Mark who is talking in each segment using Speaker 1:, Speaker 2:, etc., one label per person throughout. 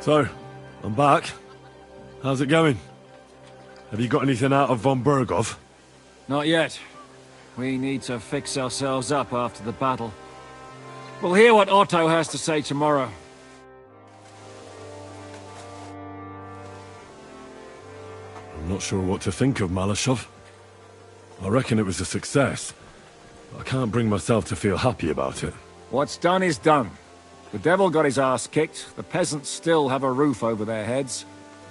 Speaker 1: So, I'm back. How's it going? Have you got anything out of von Bergov?
Speaker 2: Not yet. We need to fix ourselves up after the battle. We'll hear what Otto has to say tomorrow.
Speaker 1: I'm not sure what to think of Malashov. I reckon it was a success. But I can't bring myself to feel happy about it.
Speaker 2: What's done is done. The devil got his ass kicked, the peasants still have a roof over their heads.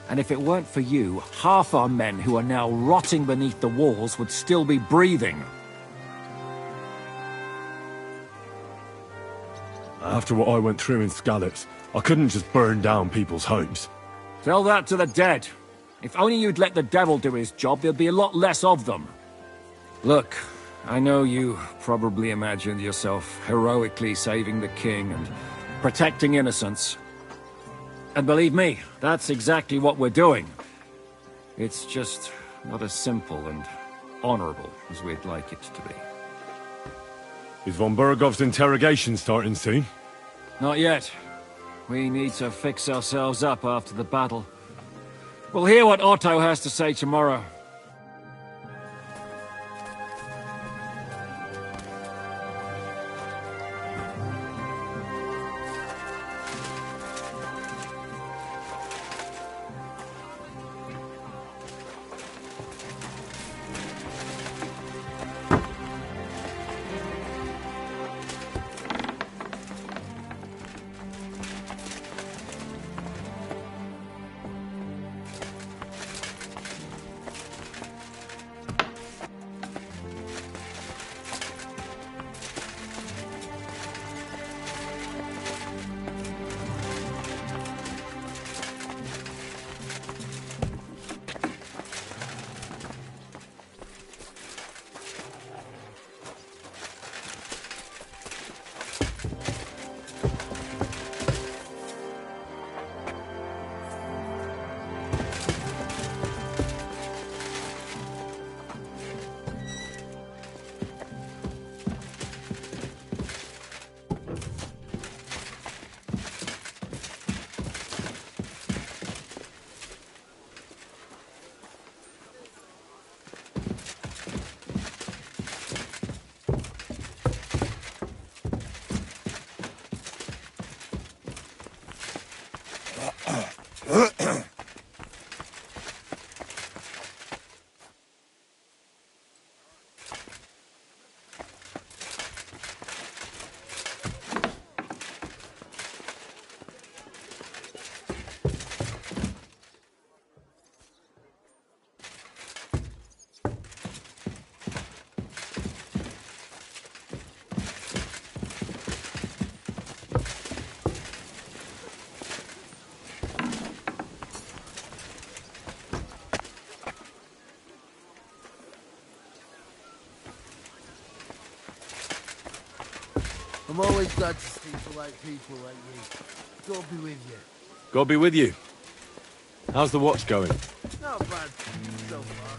Speaker 2: And if it weren't for you, half our men who are now rotting beneath the walls would still be breathing.
Speaker 1: After what I went through in Skalitz, I couldn't just burn down people's homes.
Speaker 2: Tell that to the dead. If only you'd let the devil do his job, there'd be a lot less of them. Look, I know you probably imagined yourself heroically saving the king and protecting innocents. And believe me, that's exactly what we're doing. It's just not as simple and honorable as we'd like it to be.
Speaker 1: Is von Bergov's interrogation starting soon?
Speaker 2: Not yet. We need to fix ourselves up after the battle. We'll hear what Otto has to say tomorrow.
Speaker 3: I'm always glad to see polite people like you. God be with you.
Speaker 1: God be with you. How's the watch going?
Speaker 3: Not bad so far.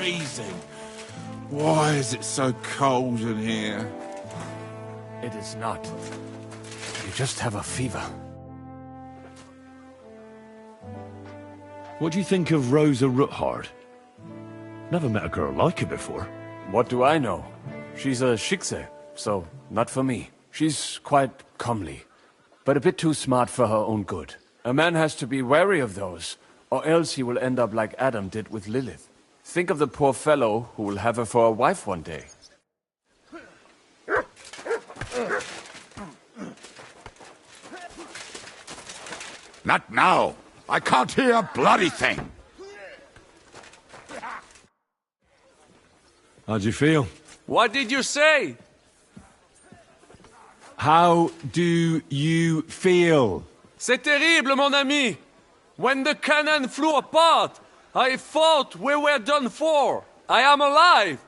Speaker 4: freezing. Why is it so cold in here?
Speaker 5: It is not. You just have a fever.
Speaker 1: What do you think of Rosa Ruthard? Never met a girl like her before.
Speaker 5: What do I know? She's a Schickse, so not for me. She's quite comely, but a bit too smart for her own good. A man has to be wary of those, or else he will end up like Adam did with Lilith. Think of the poor fellow who will have her for a wife one day.
Speaker 4: Not now! I can't hear a bloody thing!
Speaker 1: How'd you feel?
Speaker 5: What did you say?
Speaker 1: How do you feel?
Speaker 5: C'est terrible, mon ami! When the cannon flew apart, I thought we were done for. I am alive,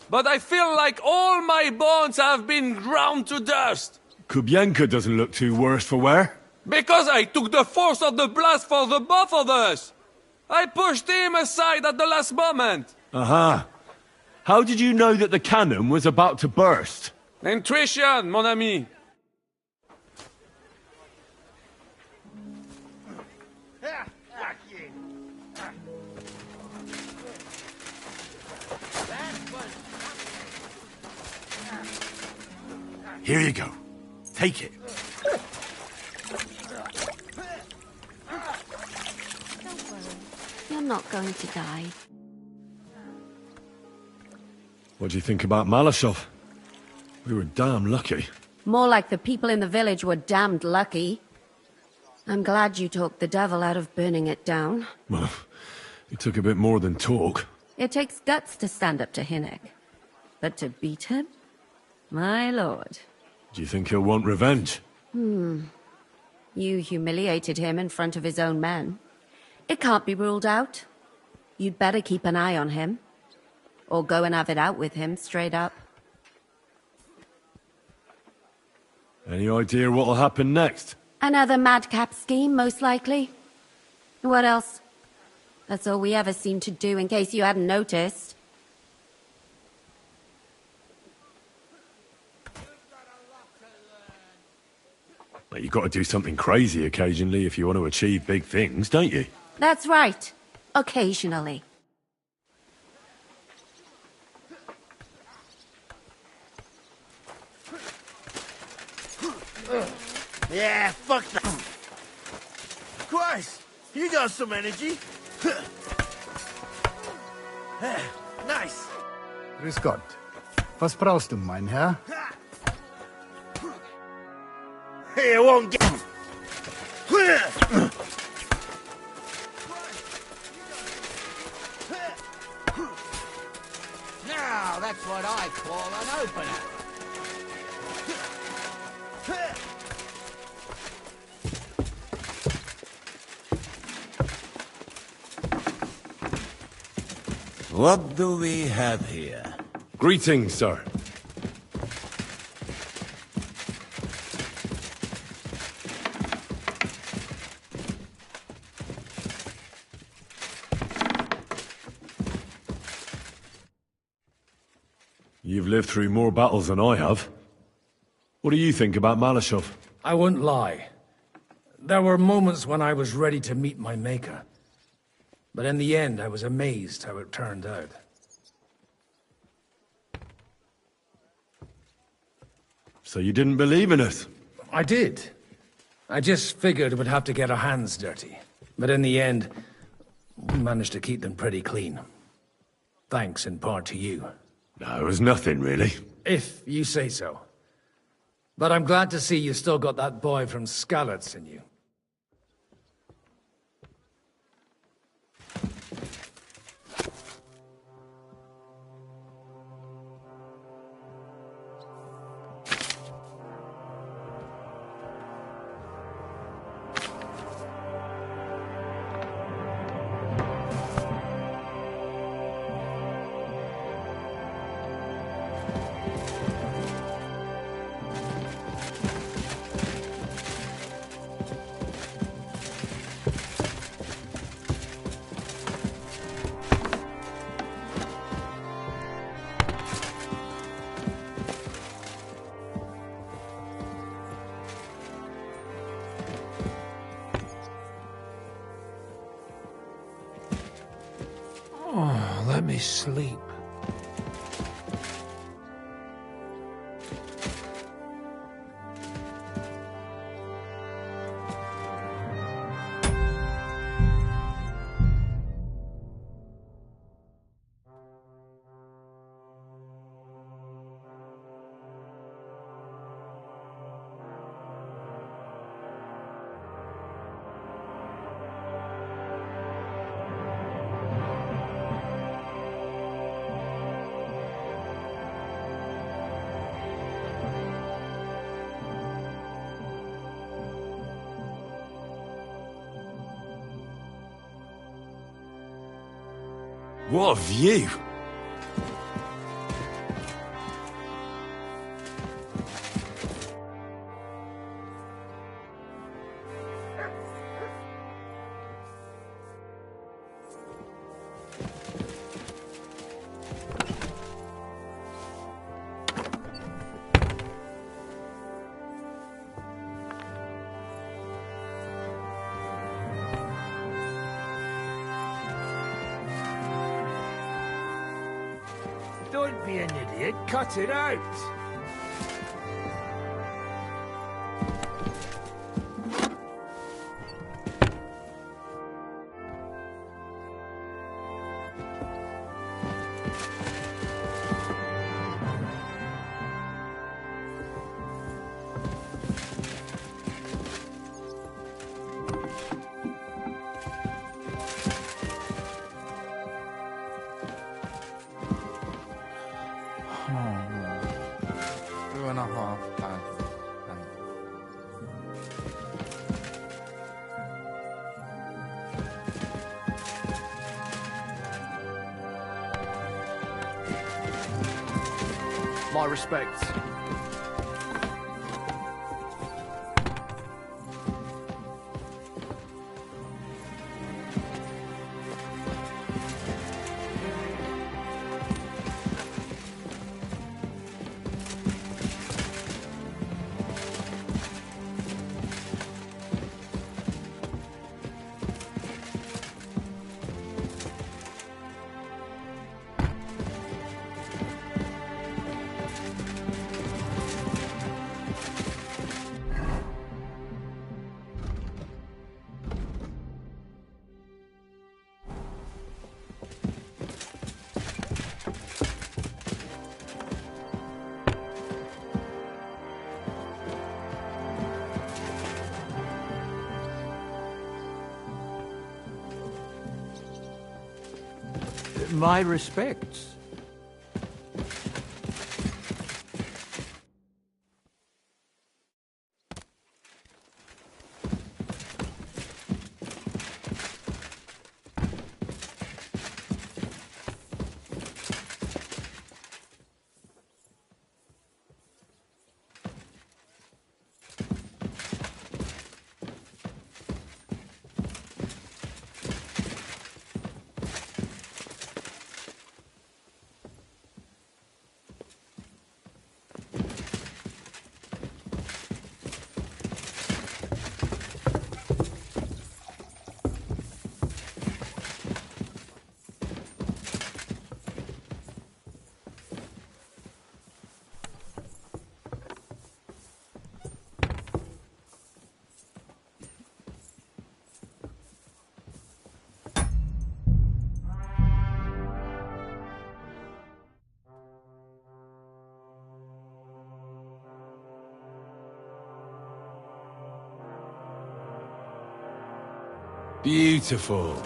Speaker 5: but I feel like all my bones have been ground to dust.
Speaker 1: Kubienka doesn't look too worse for wear.
Speaker 5: Because I took the force of the blast for the both of us. I pushed him aside at the last moment.
Speaker 1: Aha. How did you know that the cannon was about to burst?
Speaker 5: Intuition, mon ami.
Speaker 1: Here you go. Take it.
Speaker 6: Don't worry. You're not going to die.
Speaker 1: What do you think about Malashov? We were damn lucky.
Speaker 6: More like the people in the village were damned lucky. I'm glad you talked the devil out of burning it down.
Speaker 1: Well, it took a bit more than talk.
Speaker 6: It takes guts to stand up to Hinnek. But to beat him? My lord.
Speaker 1: Do you think he'll want revenge?
Speaker 6: You humiliated him in front of his own men. It can't be ruled out. You'd better keep an eye on him. Or go and have it out with him, straight up.
Speaker 1: Any idea what'll happen next?
Speaker 6: Another madcap scheme, most likely. What else? That's all we ever seem to do, in case you hadn't noticed.
Speaker 1: But you've got to do something crazy occasionally if you want to achieve big things, don't you?
Speaker 6: That's right. Occasionally.
Speaker 3: Yeah, fuck that. Christ, you got some energy. Nice.
Speaker 7: Grüß Gott. Was brauchst du, mein Herr?
Speaker 3: Here, won't get.
Speaker 8: Now, that's what I call an opener.
Speaker 4: What do we have here?
Speaker 1: Greetings, sir. You've lived through more battles than I have. What do you think about Malashov?
Speaker 2: I won't lie. There were moments when I was ready to meet my maker. But in the end, I was amazed how it turned out.
Speaker 1: So you didn't believe in us?
Speaker 2: I did. I just figured we'd have to get our hands dirty. But in the end, we managed to keep them pretty clean. Thanks in part to you.
Speaker 1: No, it was nothing, really.
Speaker 2: If you say so. But I'm glad to see you still got that boy from Skalitz in you.
Speaker 9: Let me sleep.
Speaker 1: What a view!
Speaker 3: Don't be an idiot. Cut it out.
Speaker 9: Two and a half pounds.
Speaker 5: My respects.
Speaker 8: My respects.
Speaker 1: Beautiful.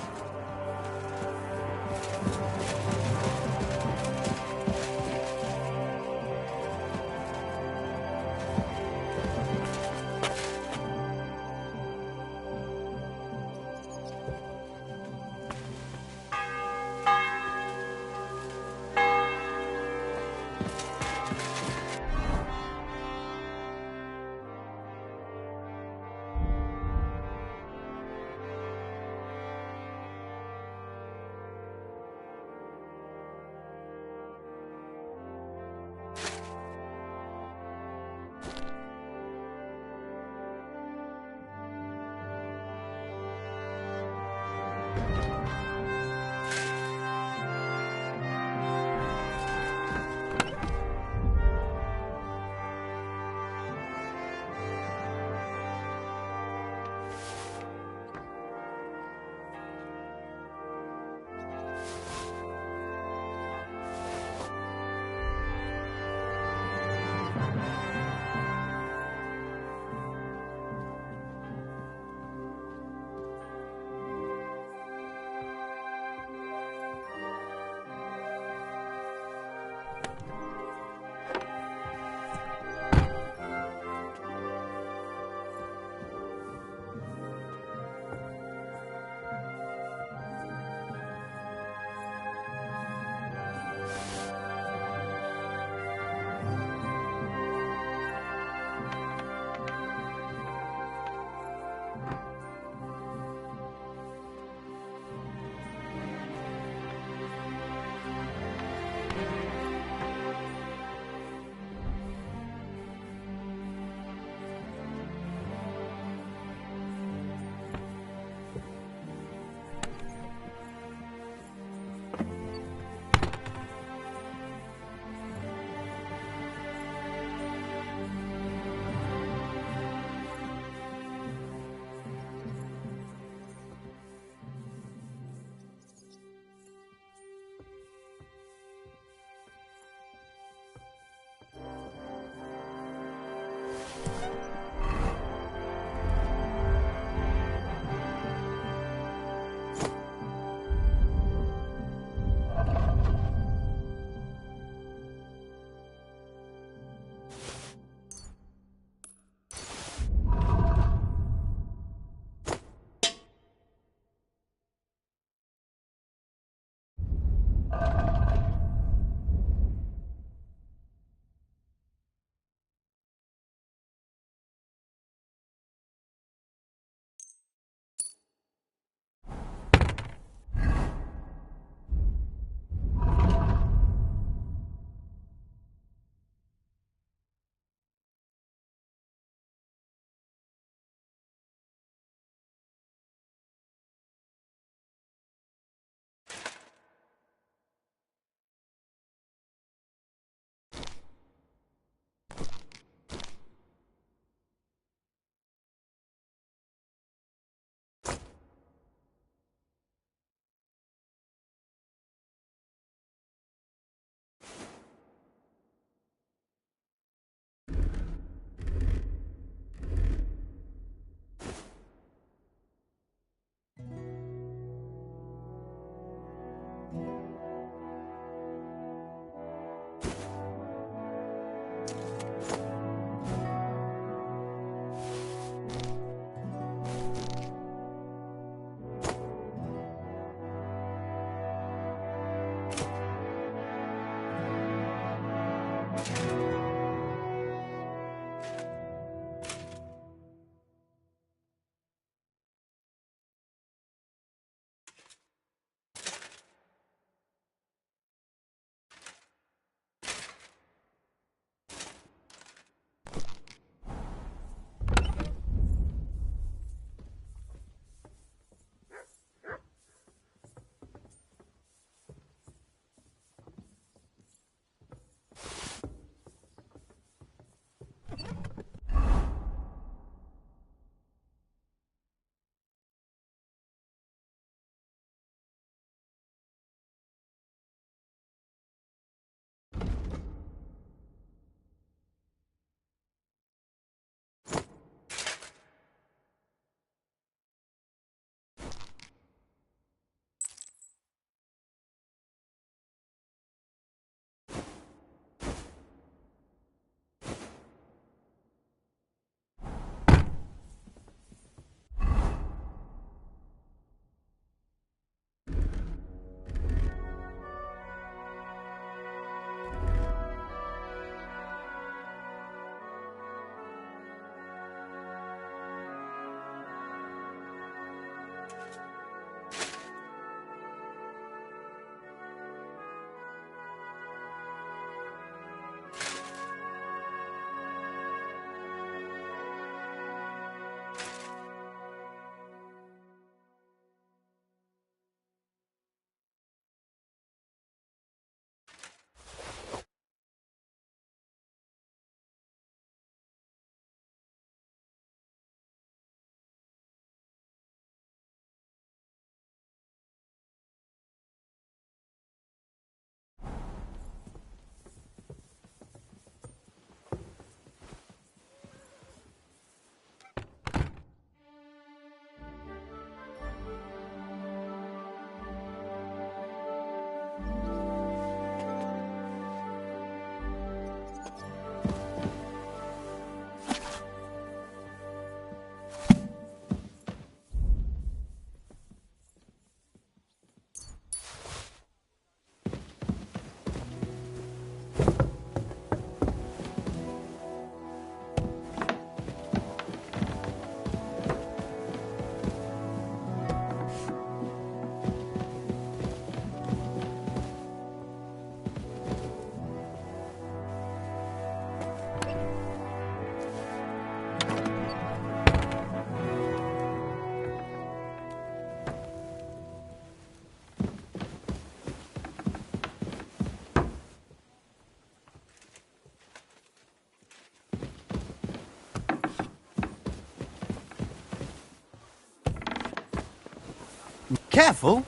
Speaker 3: Careful!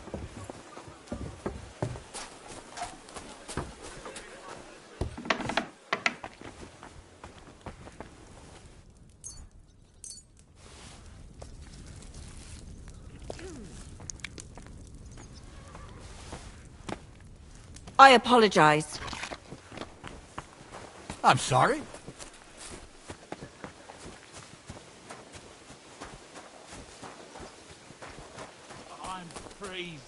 Speaker 6: I apologize.
Speaker 3: I'm sorry.
Speaker 4: I'm freezing.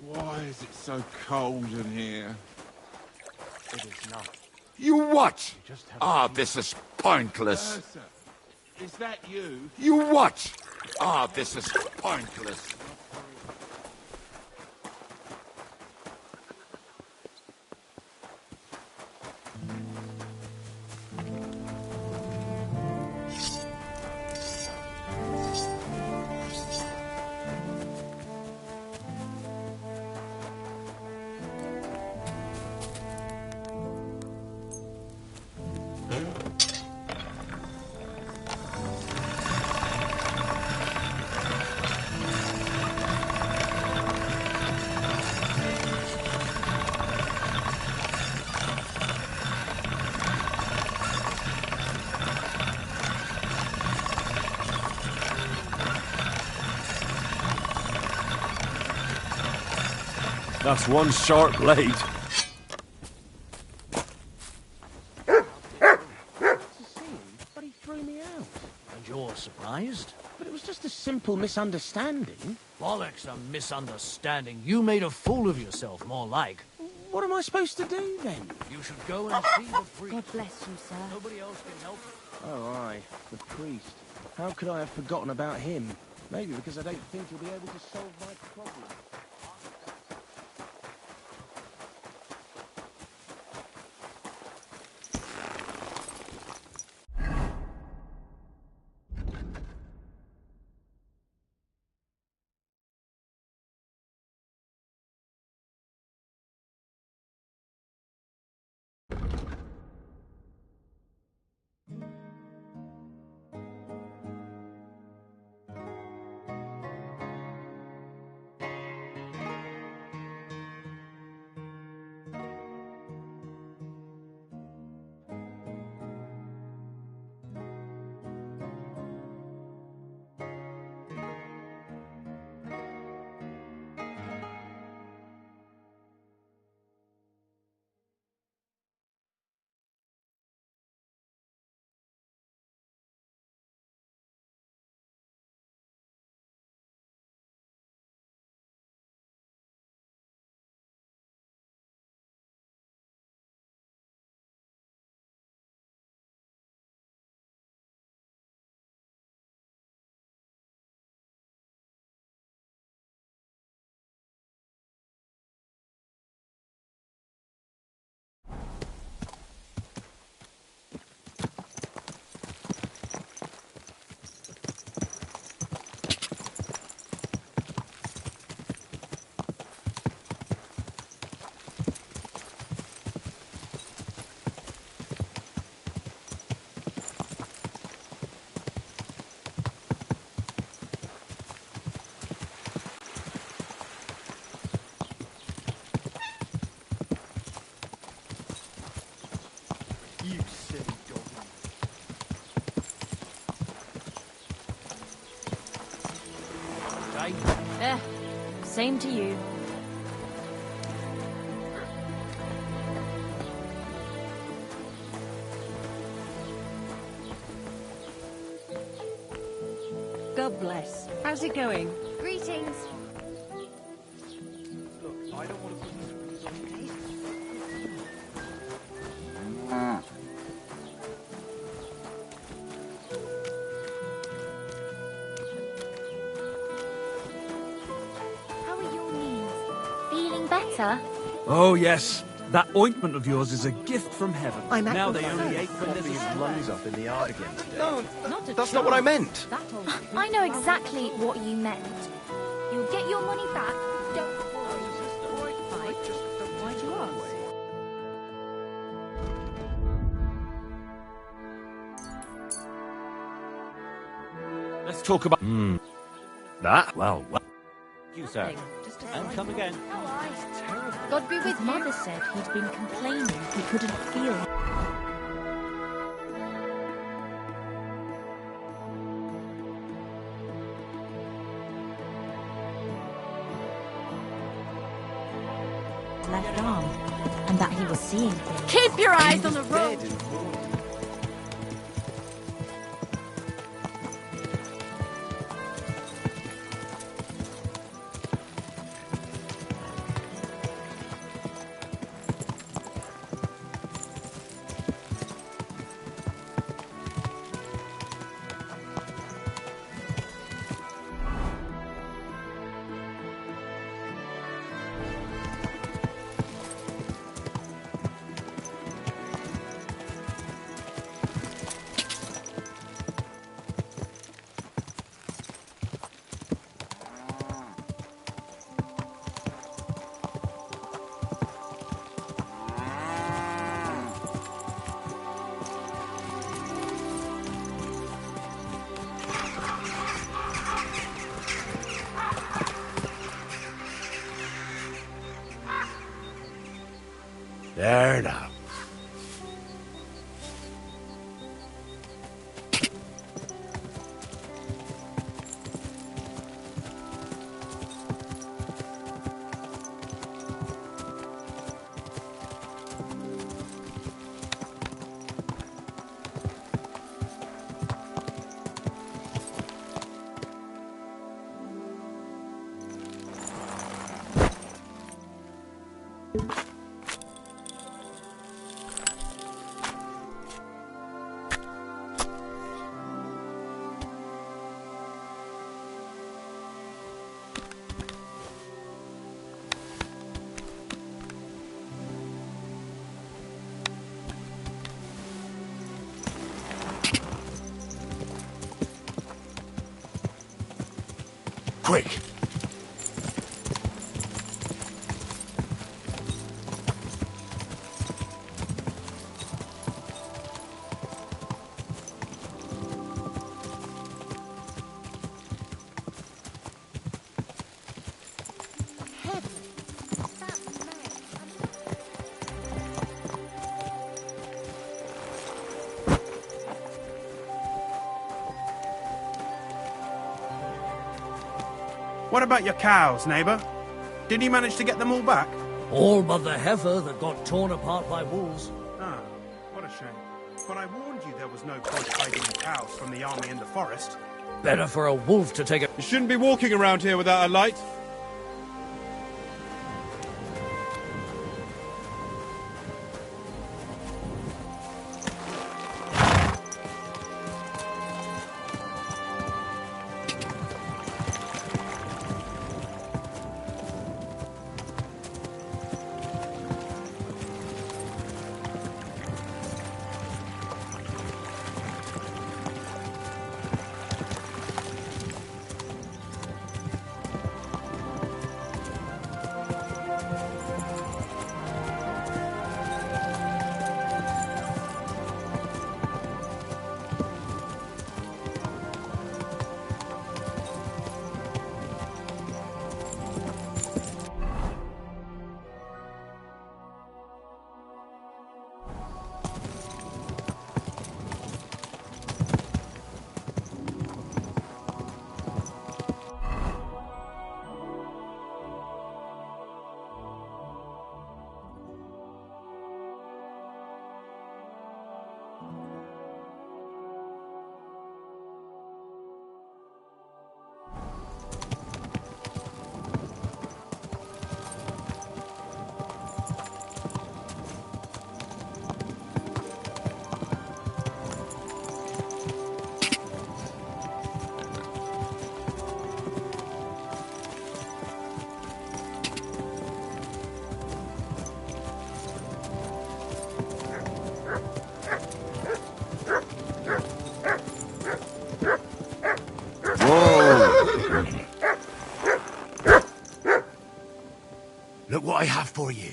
Speaker 4: Why is it so cold in here?
Speaker 5: It is not.
Speaker 4: You what?
Speaker 5: just have
Speaker 4: Ah, this is pointless.
Speaker 3: Uh,
Speaker 4: Is that you? You what? Ah, this is pointless.
Speaker 1: That's one sharp blade.
Speaker 10: But he threw me out. And you're surprised? But it was just a simple misunderstanding.
Speaker 8: Bollocks, a misunderstanding. You made a fool of yourself, more like.
Speaker 10: What am I supposed to do then?
Speaker 8: You should go and see the priest.
Speaker 6: God bless you, sir.
Speaker 8: Nobody else can help you.
Speaker 10: Oh, aye, the priest. How could I have forgotten about him? Maybe because I don't think he'll be able to solve my problem.
Speaker 3: You silly doggy.
Speaker 6: Same to you. God bless. How's it going?
Speaker 11: Greetings.
Speaker 3: I don't want to put you through this on
Speaker 11: How are your knees? Feeling better?
Speaker 8: Oh, yes. That ointment of yours is a gift from heaven.
Speaker 6: I'm at
Speaker 8: now
Speaker 6: your
Speaker 8: they only
Speaker 6: service.
Speaker 8: ache when there's a
Speaker 5: His lungs up in the yard again today.
Speaker 9: No,
Speaker 6: Not
Speaker 9: that's not what I meant.
Speaker 11: I know exactly what you meant. You'll get your money back. Don't worry.
Speaker 6: Why'd you ask?
Speaker 2: Let's talk about...
Speaker 1: That? Well.
Speaker 12: You, sir. And come again.
Speaker 11: God be with Mother said he'd been complaining he couldn't feel. Left arm, and that he was seeing things.
Speaker 6: Keep your eyes on the road!
Speaker 3: There now. Quick!
Speaker 13: What about your cows, neighbour? Did you manage to get them all back?
Speaker 8: All but the heifer that got torn apart by wolves.
Speaker 13: Ah, what a shame. But I warned you there was no point hiding the cows from the army in the forest.
Speaker 8: Better for a wolf to take a...
Speaker 4: You shouldn't be walking around here without a light. Look what I have for you.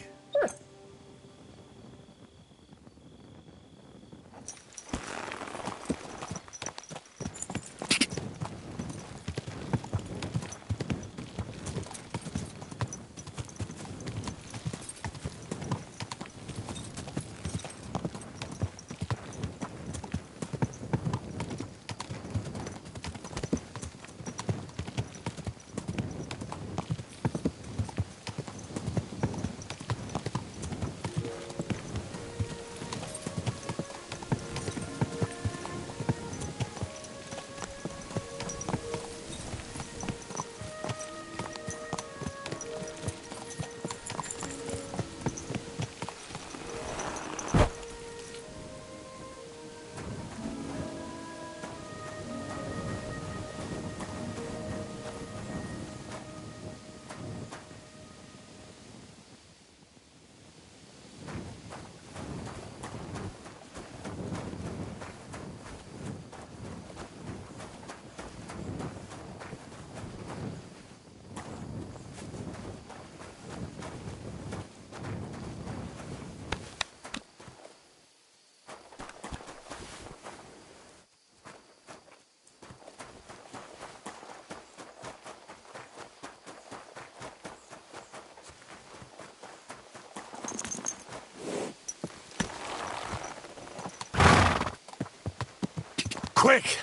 Speaker 3: Quick!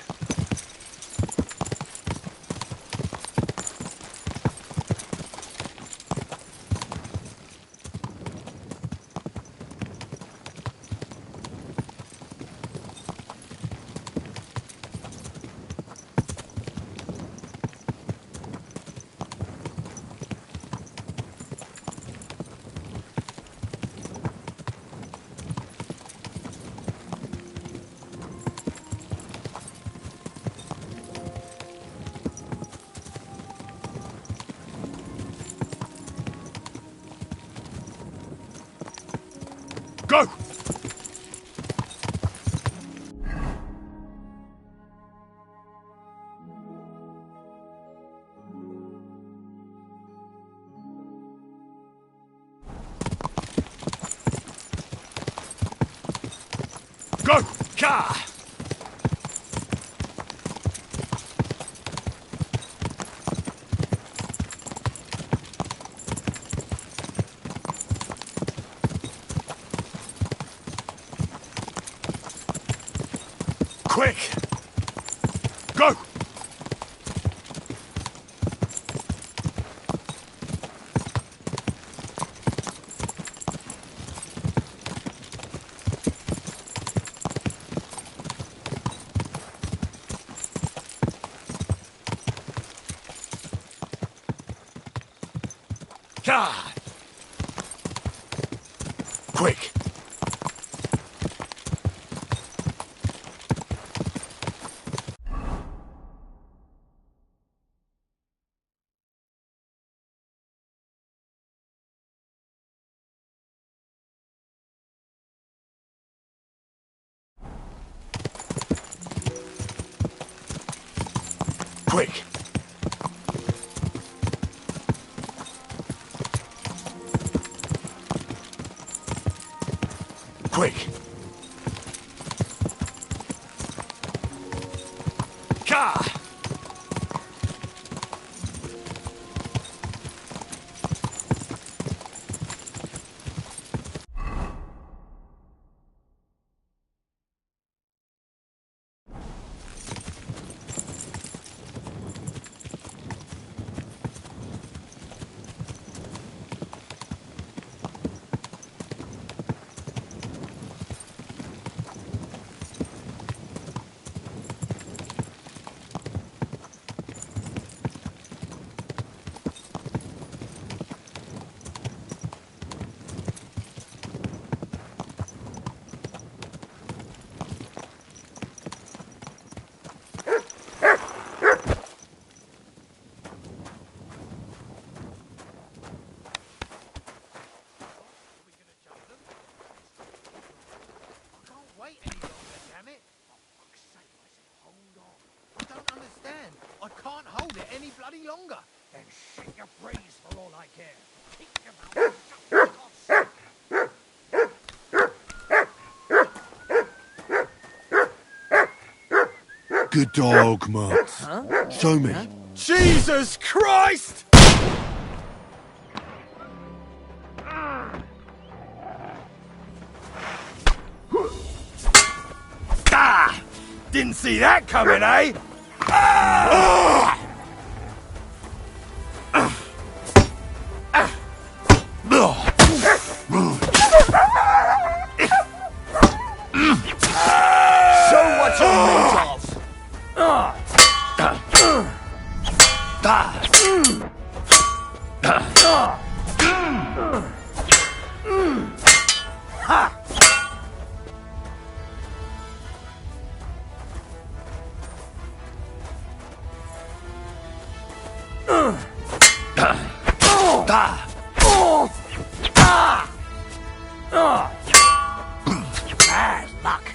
Speaker 3: Go! Go! Car! Quick! Go! Car! Quick! Quick! Quick! Car!
Speaker 8: I can't hold it any bloody longer. Then shit your breeze for all I care. Keep your mouth shut, for God's sake.
Speaker 1: Good dog, Mutz.
Speaker 8: Huh?
Speaker 1: Show me.
Speaker 8: Huh?
Speaker 3: Jesus Christ! Ah! Didn't see that coming, eh? Ah! Show what you're made of!
Speaker 8: Bad luck.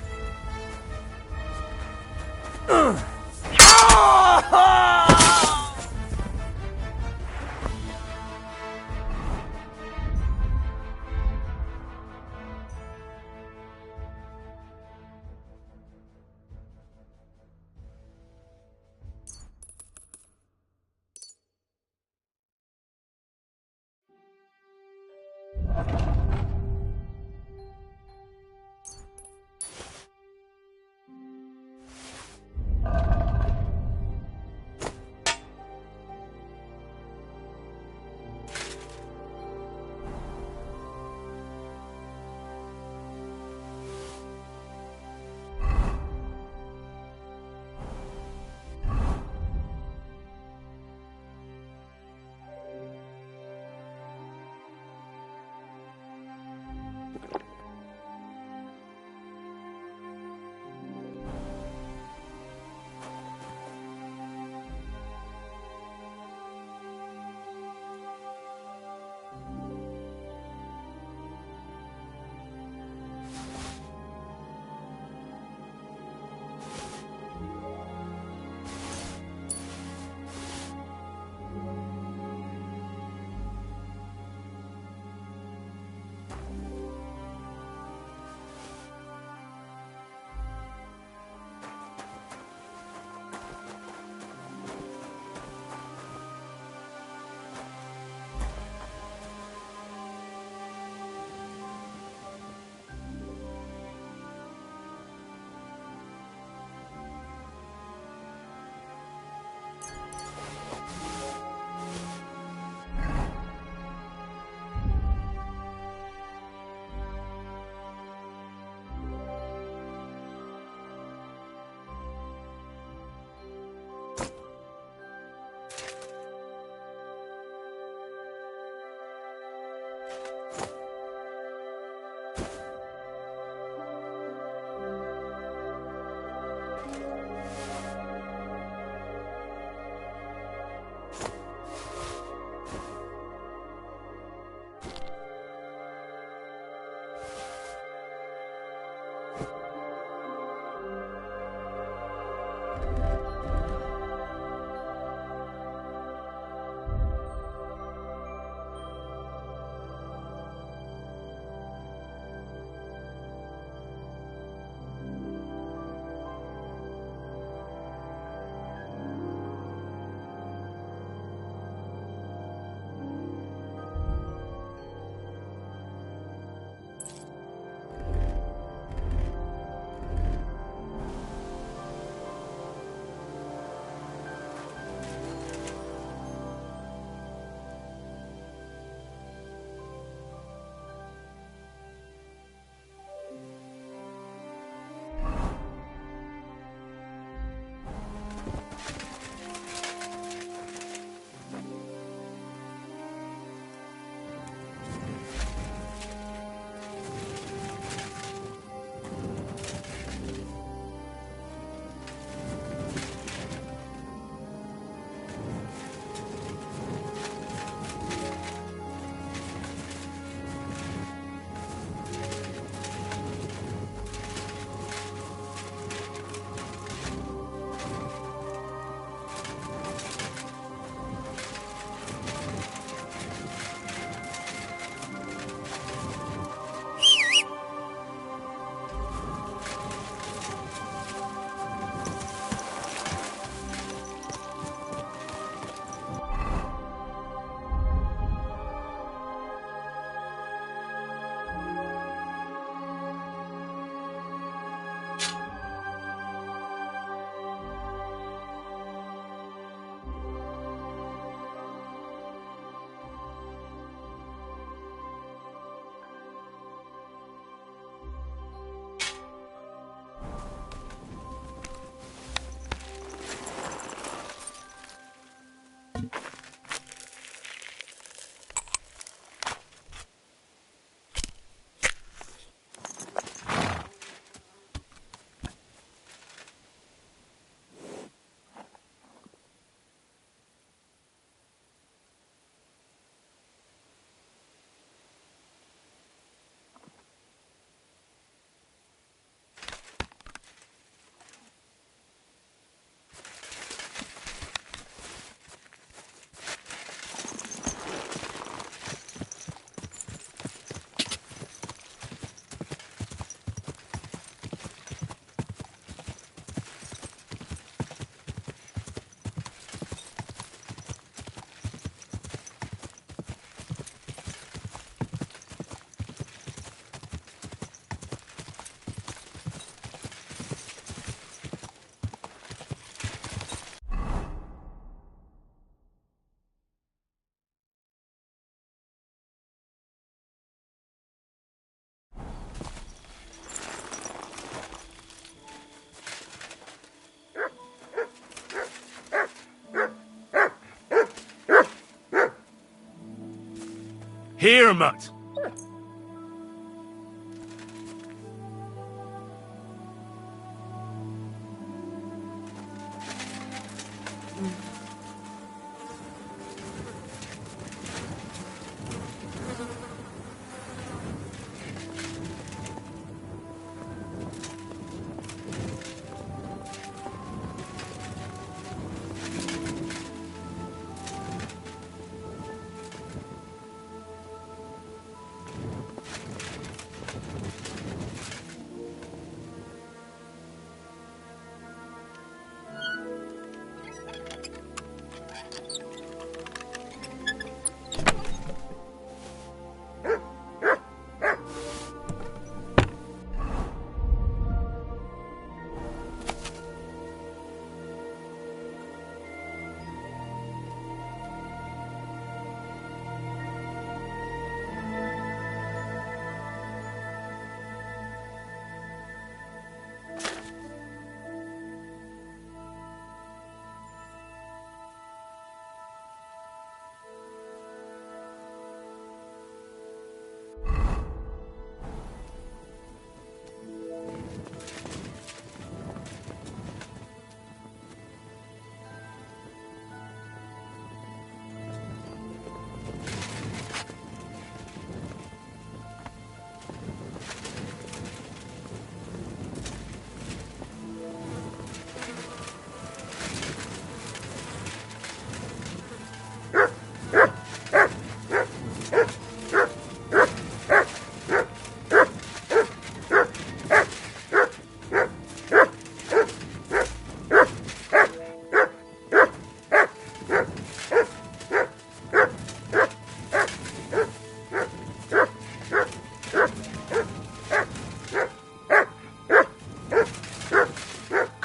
Speaker 3: Here, mutt.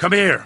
Speaker 3: Come here.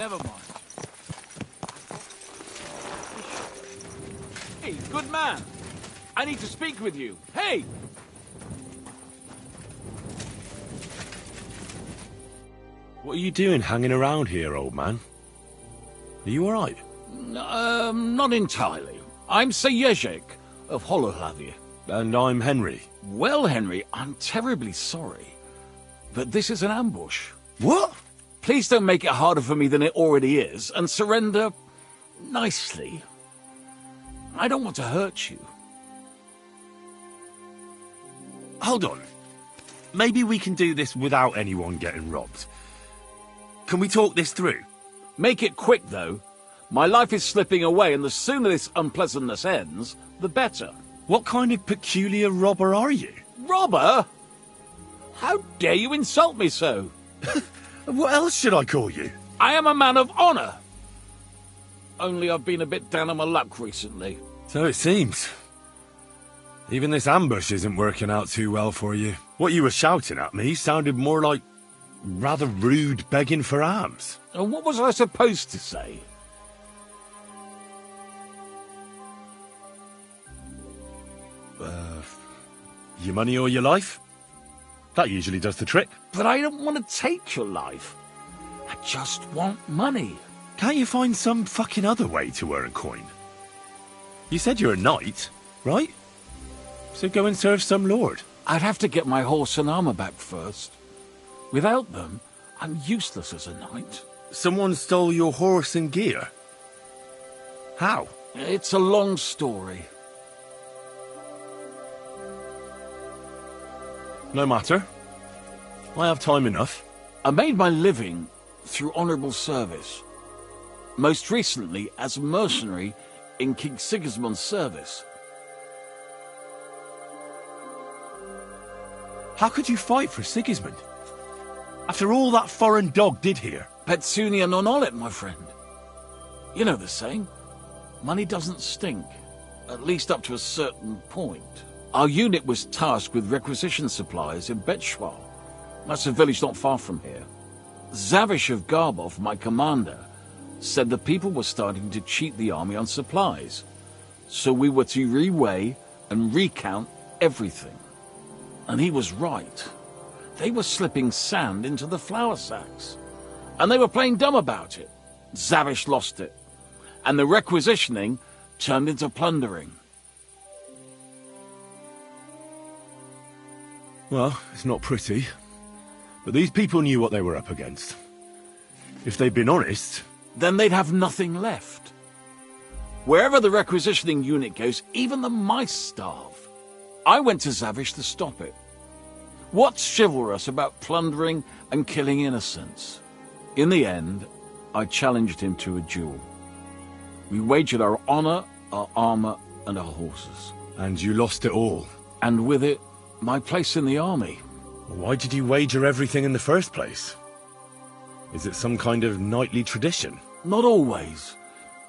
Speaker 10: Never mind. Hey, good man. I need to speak with you. Hey!
Speaker 14: What are you doing hanging around here, old man? Are you alright?
Speaker 10: Not entirely. I'm Sir Ježek of Holohlavie.
Speaker 14: And I'm Henry.
Speaker 10: Well, Henry, I'm terribly sorry. But this is an ambush.
Speaker 14: What?
Speaker 10: Please don't make it harder for me than it already is, and surrender nicely. I don't want to hurt you.
Speaker 14: Hold on. Maybe we can do this without anyone getting robbed. Can we talk this through?
Speaker 10: Make it quick, though. My life is slipping away, and the sooner this unpleasantness ends, the better.
Speaker 14: What kind of peculiar robber are you?
Speaker 10: Robber? How dare you insult me so?
Speaker 14: What else should I call you?
Speaker 10: I am a man of honor. Only I've been a bit down on my luck recently.
Speaker 14: So it seems. Even this ambush isn't working out too well for you. What you were shouting at me sounded more like rather rude begging for alms.
Speaker 10: And what was I supposed to say?
Speaker 14: Your money or your life? That usually does the trick.
Speaker 10: But I don't want to take your life. I just want money.
Speaker 14: Can't you find some fucking other way to earn coin? You said you're a knight, right? So go and serve some lord.
Speaker 10: I'd have to get my horse and armor back first. Without them, I'm useless as a knight.
Speaker 14: Someone stole your horse and gear? How?
Speaker 10: It's a long story.
Speaker 14: No matter. I have time enough.
Speaker 10: I made my living through honourable service. Most recently as a mercenary in King Sigismund's service.
Speaker 14: How could you fight for Sigismund? After all that foreign dog did here?
Speaker 10: Petsunia non olet, my friend. You know the saying. Money doesn't stink. At least up to a certain point. Our unit was tasked with requisition supplies in Betschwal. That's a village not far from here. Zavish of Garbov, my commander, said the people were starting to cheat the army on supplies. So we were to reweigh and recount everything. And he was right. They were slipping sand into the flour sacks. And they were playing dumb about it. Zavish lost it. And the requisitioning turned into plundering.
Speaker 14: Well, it's not pretty. But these people knew what they were up against. If they'd been honest...
Speaker 10: Then they'd have nothing left. Wherever the requisitioning unit goes, even the mice starve. I went to Zavish to stop it. What's chivalrous about plundering and killing innocents? In the end, I challenged him to a duel. We wagered our honor, our armor, and our horses.
Speaker 14: And you lost it all?
Speaker 10: And with it, my place in the army.
Speaker 14: Why did you wager everything in the first place? Is it some kind of knightly tradition?
Speaker 10: Not always.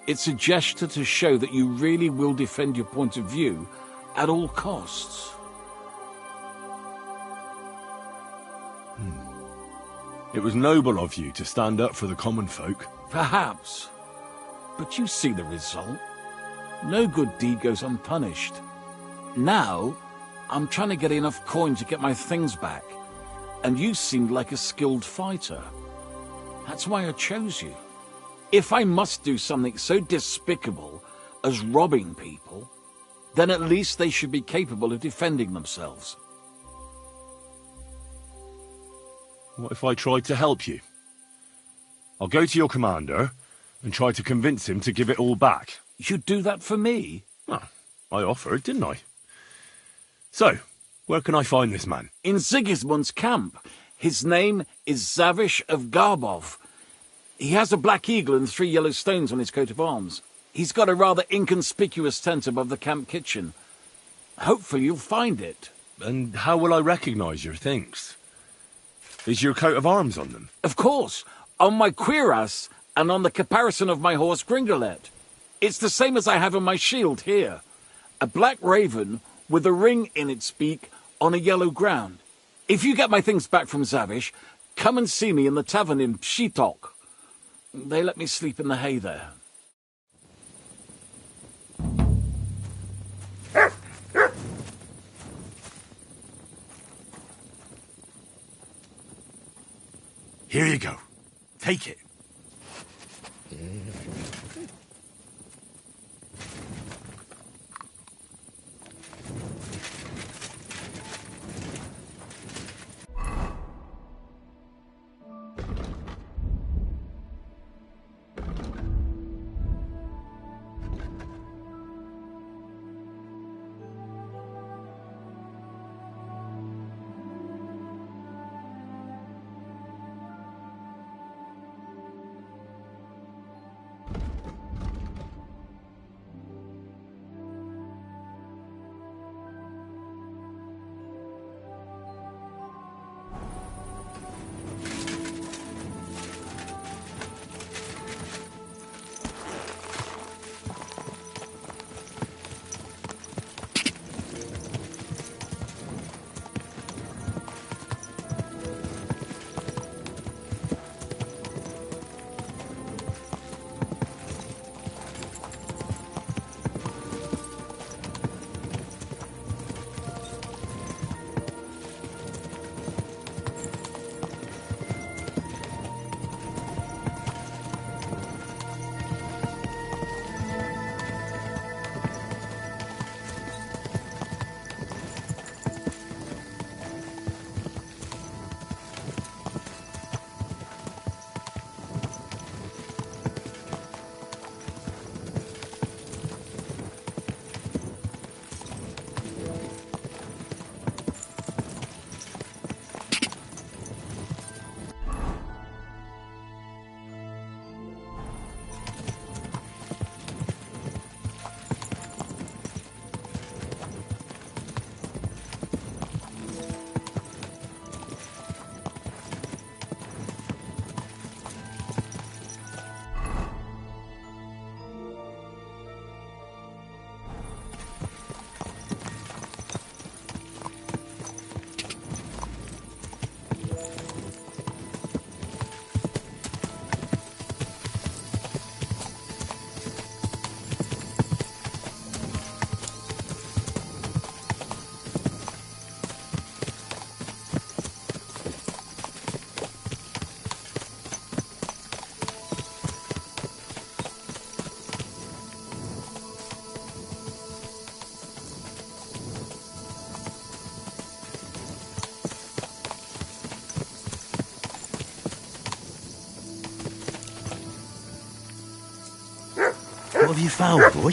Speaker 10: It's a gesture to show that you really will defend your point of view at all costs.
Speaker 14: It was noble of you to stand up for the common folk.
Speaker 10: Perhaps. But you see the result. No good deed goes unpunished. Now, I'm trying to get enough coin to get my things back. And you seemed like a skilled fighter. That's why I chose you. If I must do something so despicable as robbing people, then at least they should be capable of defending themselves.
Speaker 14: What if I tried to help you? I'll go to your commander and try to convince him to give it all back.
Speaker 10: You'd do that for me?
Speaker 14: Well, I offered, didn't I? So, where can I find this man?
Speaker 10: In Sigismund's camp. His name is Zavish of Garbov. He has a black eagle and 3 yellow stones on his coat of arms. He's got a rather inconspicuous tent above the camp kitchen. Hopefully you'll find it.
Speaker 14: And how will I recognize your things? Is your coat of arms on them?
Speaker 10: Of course. On my cuirass and on the caparison of my horse Gringolet. It's the same as I have on my shield here. A black raven with a ring in its beak on a yellow ground. If you get my things back from Zavish, come and see me in the tavern in Pshitok. They let me sleep in the hay there.
Speaker 14: Here you go. Take it.
Speaker 3: What have you found, boy?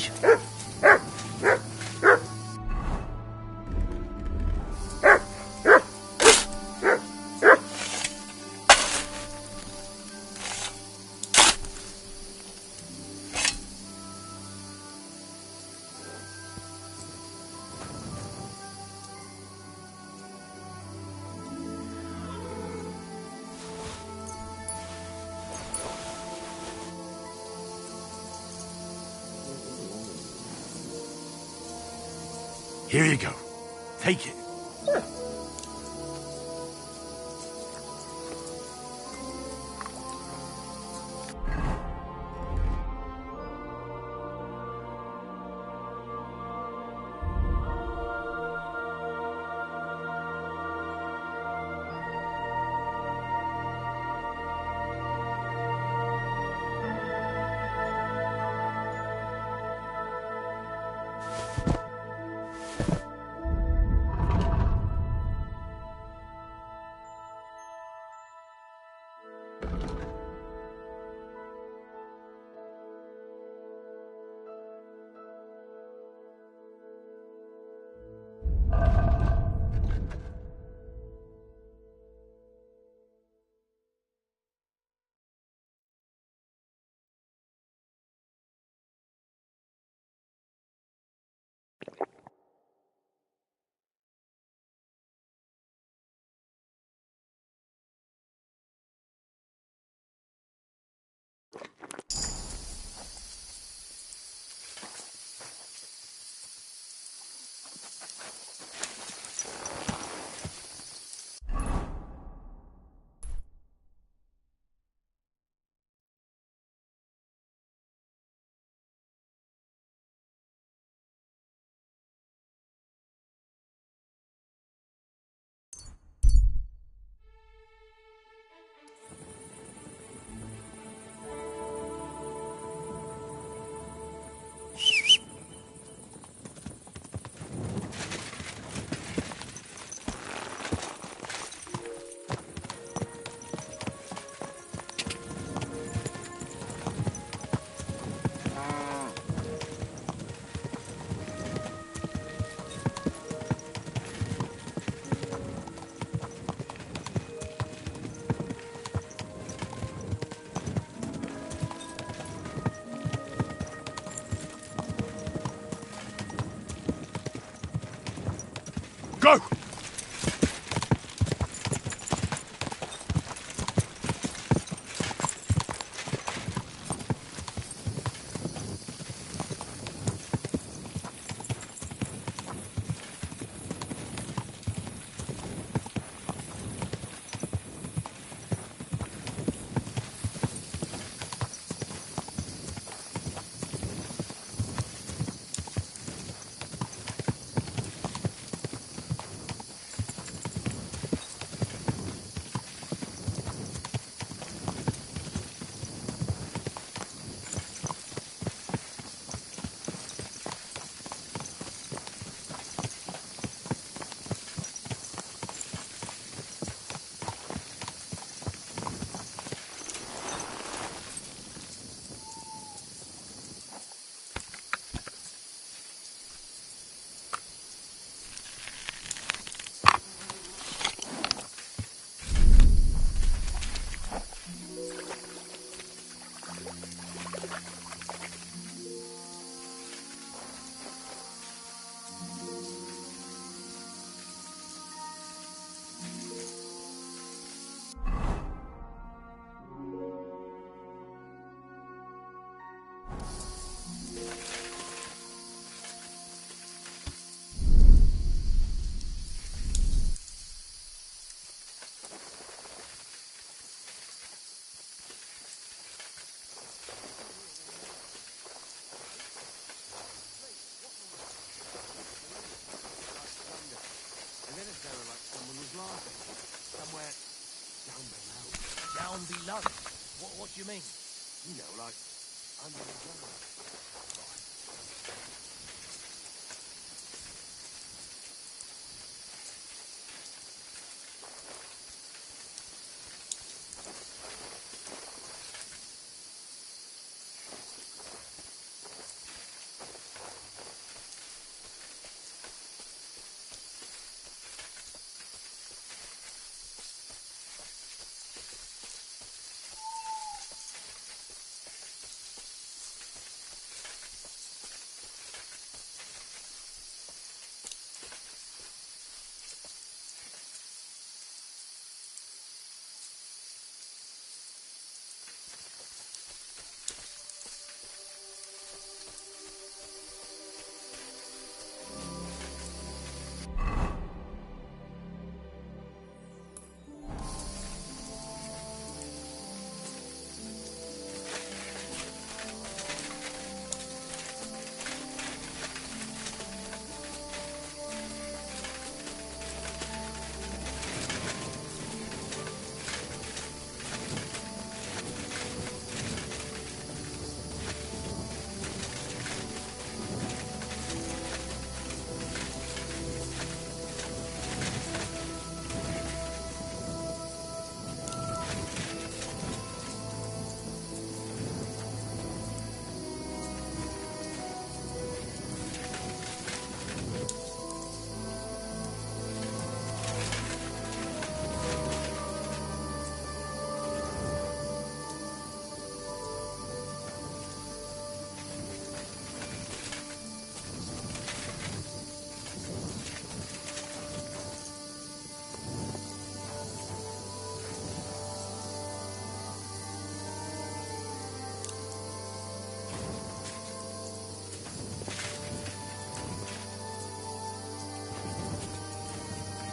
Speaker 14: Here you go. Take it. go!
Speaker 8: Somewhere down below. Down below? What do you mean? You know, like under the ground.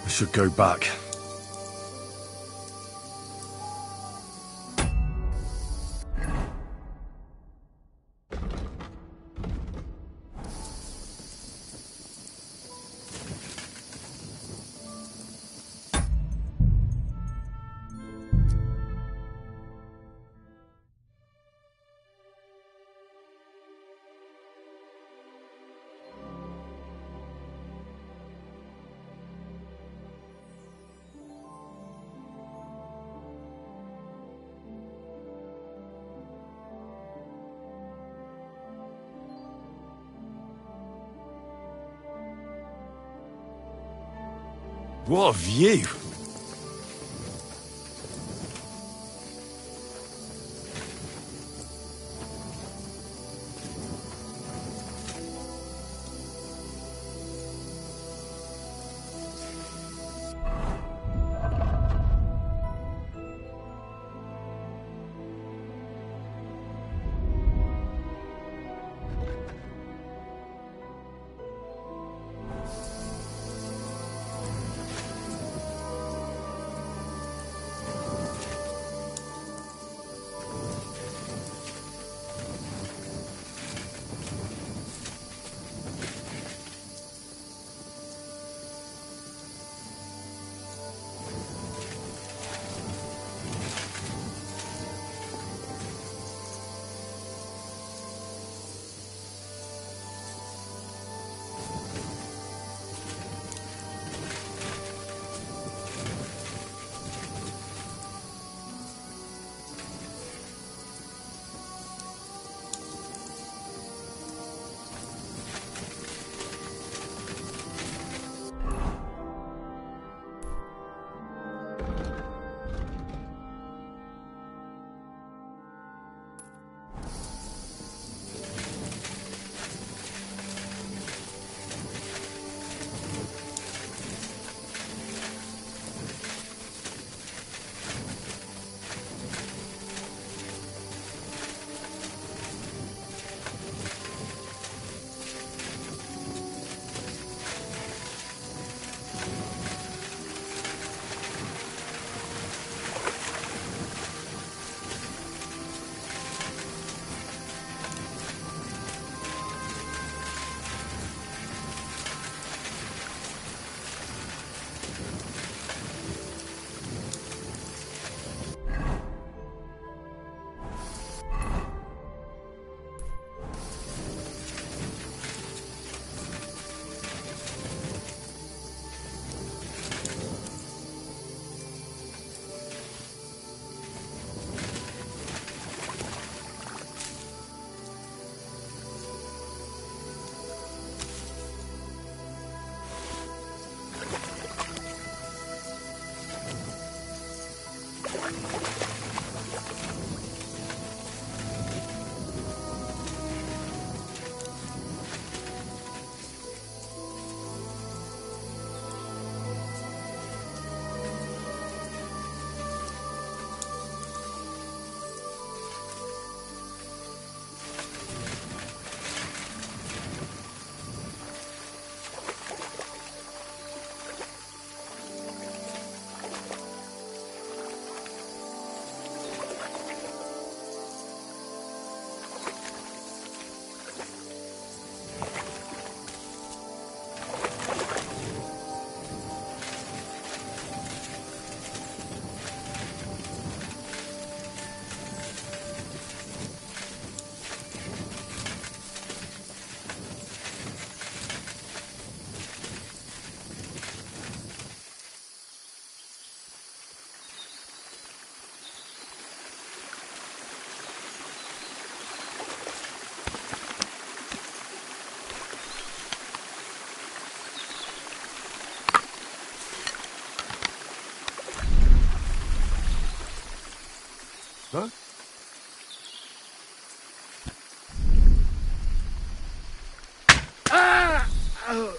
Speaker 1: I should go back.
Speaker 14: What a view!
Speaker 3: Huh? Ah! Oh.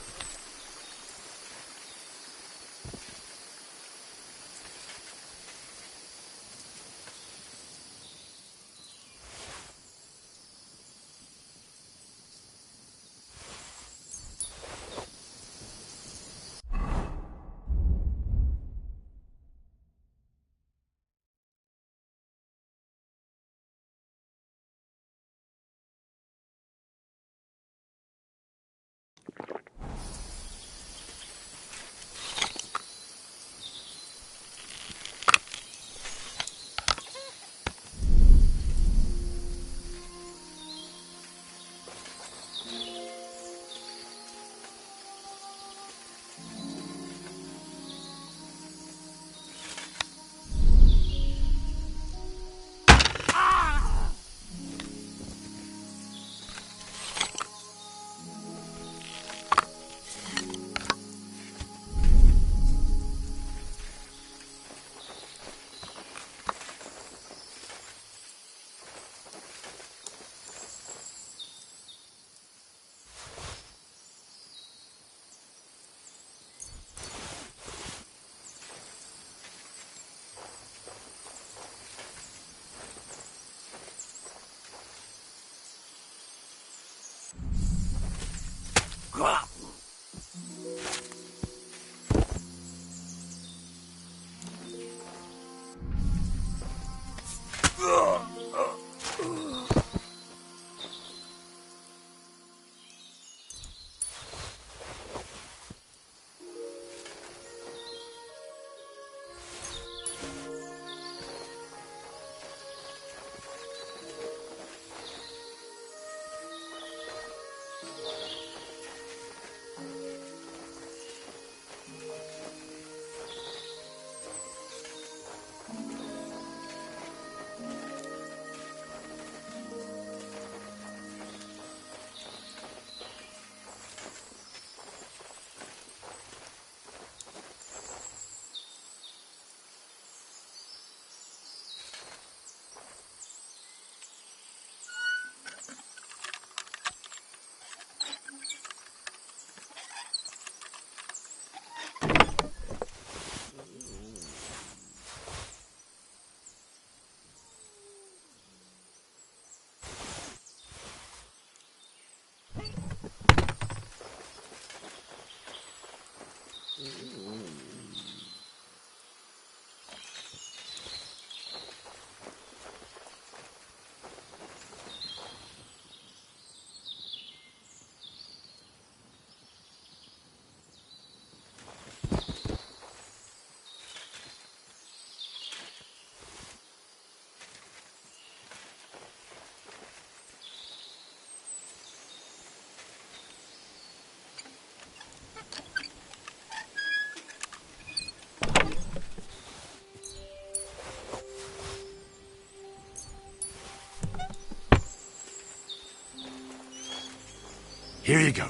Speaker 14: Here you go.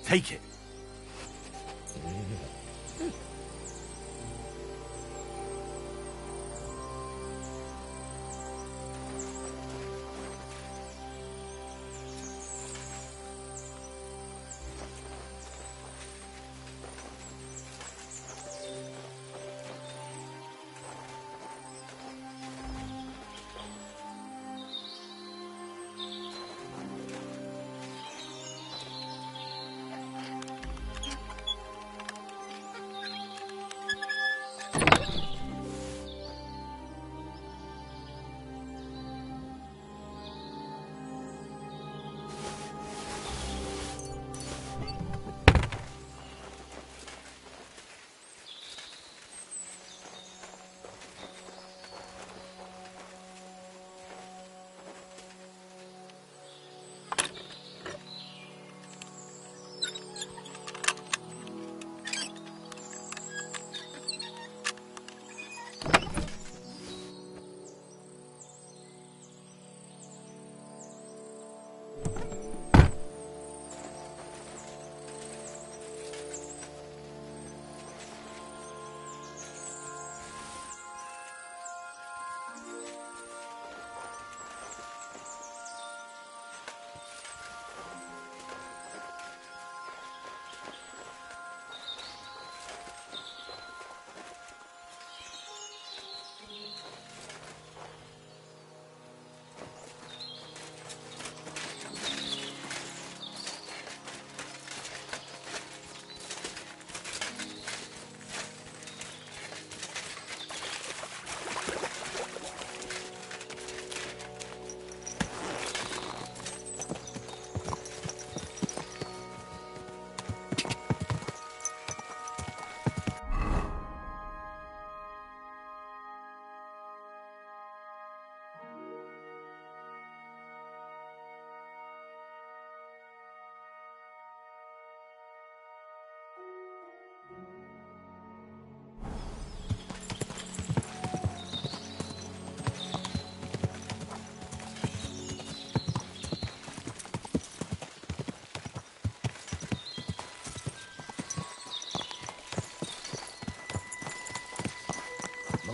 Speaker 14: Take it.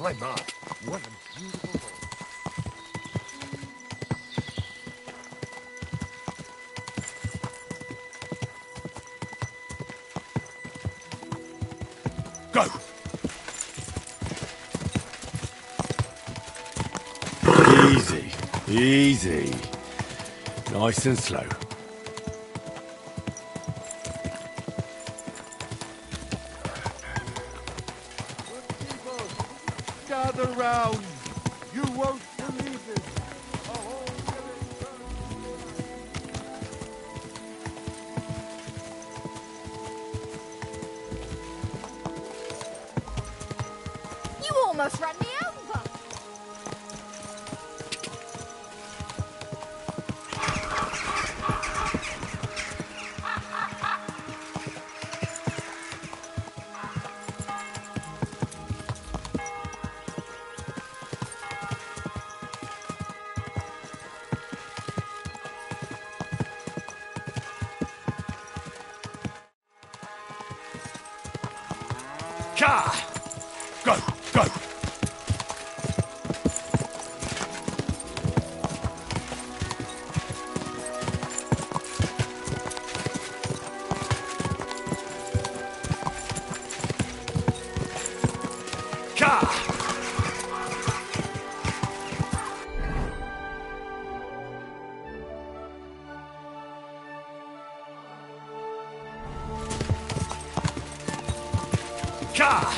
Speaker 8: My, what a beautiful home.
Speaker 14: Go! Easy, easy. Nice and slow.
Speaker 4: Gather round. You won't believe it. A whole village
Speaker 11: You almost ran me over.
Speaker 14: Ka! Go, go! Ka! Ka!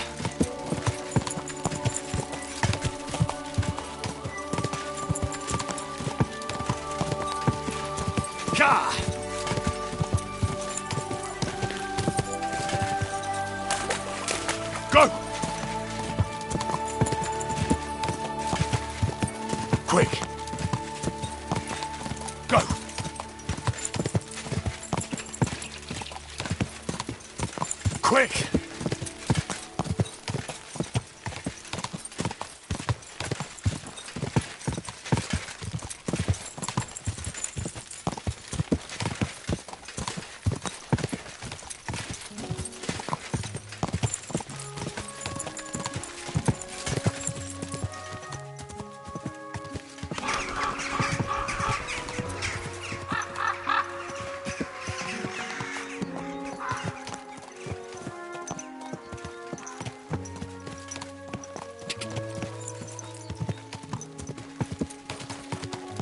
Speaker 14: Ka! Go! Quick! Go! Quick!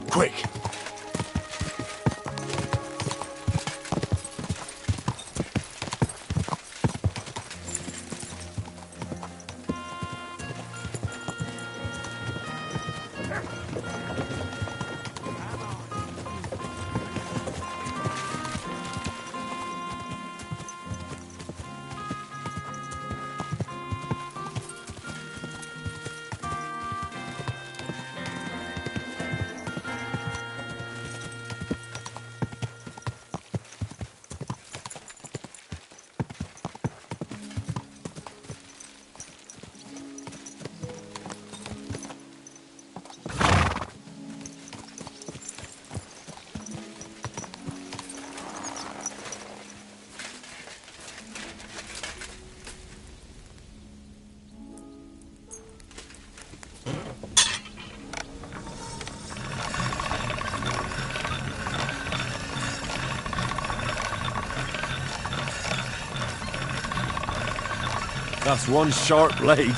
Speaker 14: Quick! That's one sharp blade.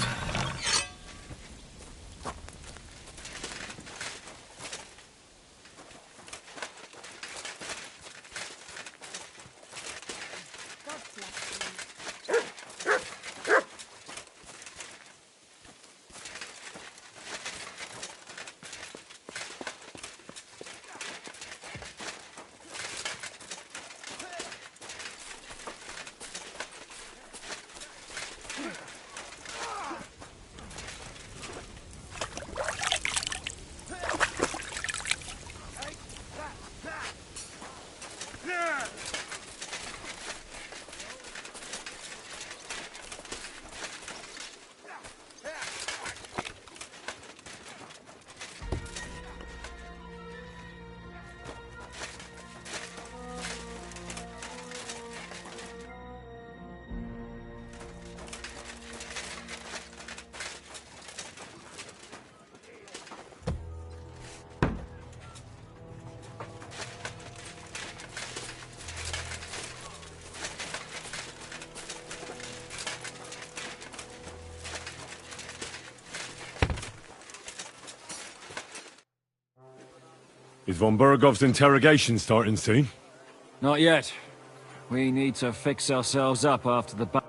Speaker 1: Is von Burgov's interrogation starting soon?
Speaker 2: Not yet. We need to fix ourselves up after the battle.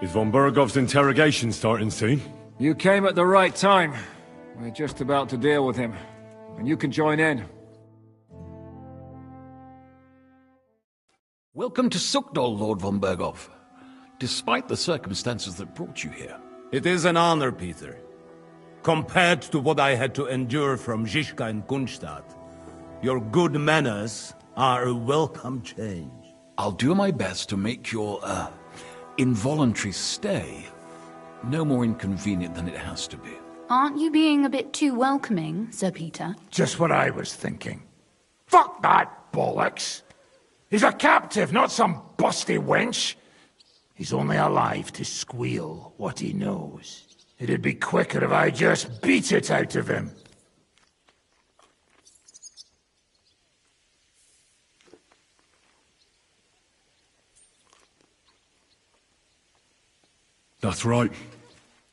Speaker 1: Is von Bergov's interrogation starting soon?
Speaker 2: You came at the right time. We're just about to deal with him. And you can join in.
Speaker 10: Welcome to Sukdol, Lord von Bergov. Despite the circumstances that brought you here.
Speaker 15: It is an honor, Peter. Compared to what I had to endure from Zizka and Kunstadt, your good manners are a welcome change.
Speaker 10: I'll do my best to make your, involuntary stay no more inconvenient than it has to be.
Speaker 16: Aren't you being a bit too welcoming, Sir Peter?
Speaker 8: Just what I was thinking. Fuck that bollocks! He's a captive, not some busty wench. He's only alive to squeal what he knows. It'd be quicker if I just beat it out of him.
Speaker 1: That's right.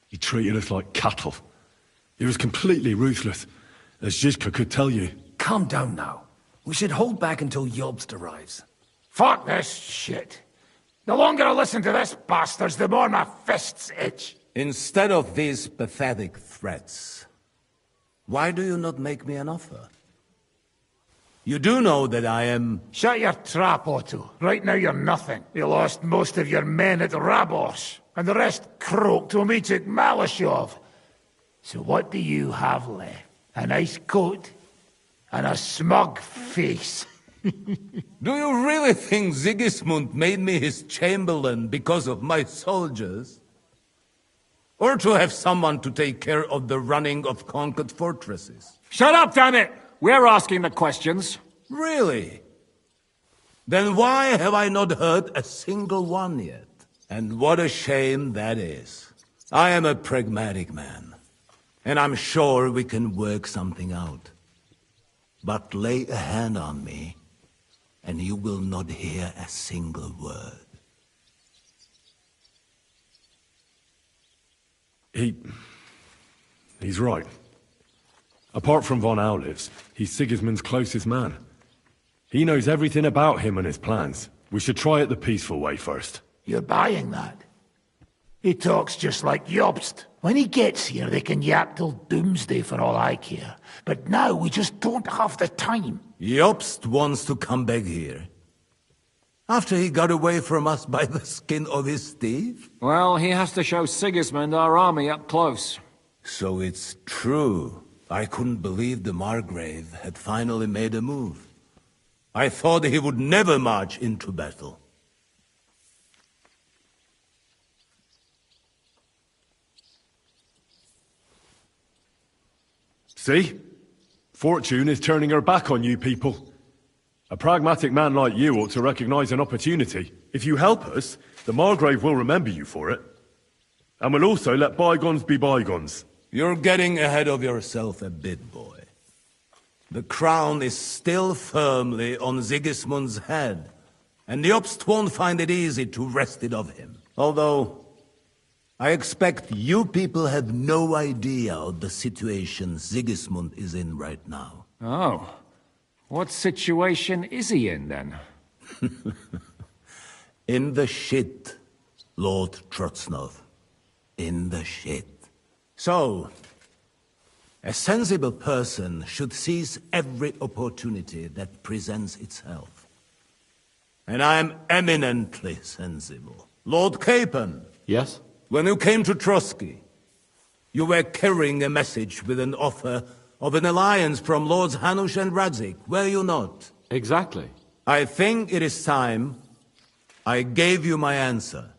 Speaker 1: He treated us like cattle. He was completely ruthless, as Zizka could tell you.
Speaker 17: Calm down now. We should hold back until Jobst arrives.
Speaker 8: Fuck this shit. The longer I listen to this bastards, the more my fists itch.
Speaker 15: Instead of these pathetic threats, why do you not make me an offer? You do know that I am...
Speaker 8: Shut your trap, Otto. Right now you're nothing. You lost most of your men at Rabos, and the rest croaked when we took Malashov. So what do you have left? A nice coat and a smug face.
Speaker 15: Do you really think Sigismund made me his chamberlain because of my soldiers? Or to have someone to take care of the running of conquered fortresses?
Speaker 2: Shut up, damn it! We're asking the questions.
Speaker 15: Really? Then why have I not heard a single one yet? And what a shame that is. I am a pragmatic man, and I'm sure we can work something out. But lay a hand on me, and you will not hear a single word.
Speaker 1: He's right. Apart from von Aulitz, he's Sigismund's closest man. He knows everything about him and his plans. We should try it the peaceful way first.
Speaker 8: You're buying that? He talks just like Jobst. When he gets here, they can yap till doomsday for all I care. But now we just don't have the time.
Speaker 15: Jobst wants to come back here. After he got away from us by the skin of his teeth?
Speaker 2: Well, he has to show Sigismund our army up close.
Speaker 15: So it's true. I couldn't believe the Margrave had finally made a move. I thought he would never march into battle.
Speaker 1: See? Fortune is turning her back on you people. A pragmatic man like you ought to recognize an opportunity. If you help us, the Margrave will remember you for it. And will also let bygones be bygones.
Speaker 15: You're getting ahead of yourself a bit, boy. The crown is still firmly on Sigismund's head, and the Jobst won't find it easy to wrest it of him. Although, I expect you people have no idea of the situation Sigismund is in right now.
Speaker 2: Oh. What situation is he in, then?
Speaker 15: In the shit, Lord Trotznov. In the shit. So, a sensible person should seize every opportunity that presents itself. And I am eminently sensible. Lord Capon.
Speaker 5: Yes?
Speaker 15: When you came to Trotsky, you were carrying a message with an offer of an alliance from Lords Hanush and Radzik, were you not?
Speaker 5: Exactly.
Speaker 15: I think it is time I gave you my answer.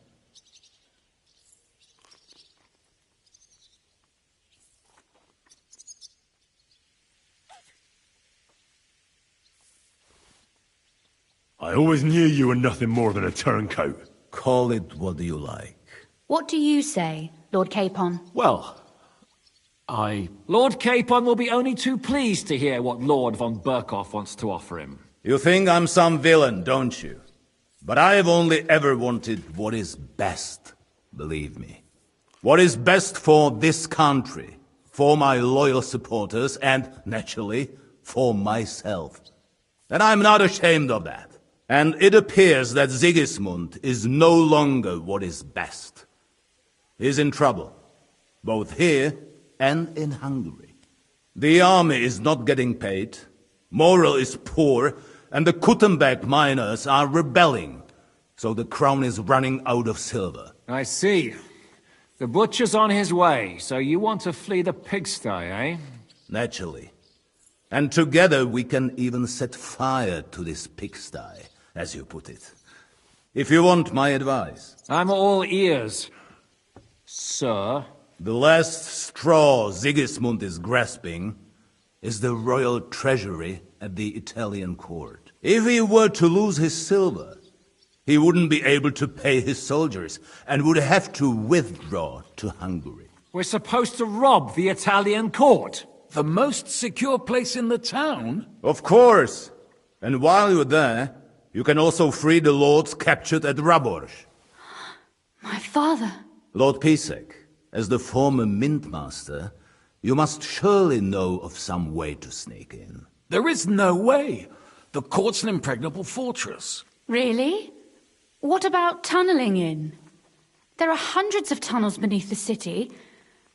Speaker 1: I always knew you were nothing more than a turncoat.
Speaker 15: Call it what you like.
Speaker 16: What do you say, Lord Capon?
Speaker 5: Well,
Speaker 2: Lord Capon will be only too pleased to hear what Lord von Berkhoff wants to offer him.
Speaker 15: You think I'm some villain, don't you? But I have only ever wanted what is best, believe me. What is best for this country, for my loyal supporters, and, naturally, for myself. And I'm not ashamed of that. And it appears that Sigismund is no longer what is best. is in trouble, both here and in Hungary. The army is not getting paid, morale is poor, and the Kuttenberg miners are rebelling, so the crown is running out of silver.
Speaker 2: I see. The butcher's on his way, so you want to flee the pigsty, eh?
Speaker 15: Naturally. And together we can even set fire to this pigsty, as you put it. If you want my advice.
Speaker 2: I'm all ears, sir.
Speaker 15: The last straw Sigismund is grasping is the royal treasury at the Italian court. If he were to lose his silver, he wouldn't be able to pay his soldiers and would have to withdraw to Hungary.
Speaker 2: We're supposed to rob the Italian court.
Speaker 10: The most secure place in the town?
Speaker 15: Of course. And while you're there, you can also free the lords captured at Raborz.
Speaker 16: My father.
Speaker 15: Lord Pisek, as the former mintmaster, you must surely know of some way to sneak in.
Speaker 10: There is no way. The court's an impregnable fortress.
Speaker 16: Really? What about tunneling in? There are hundreds of tunnels beneath the city,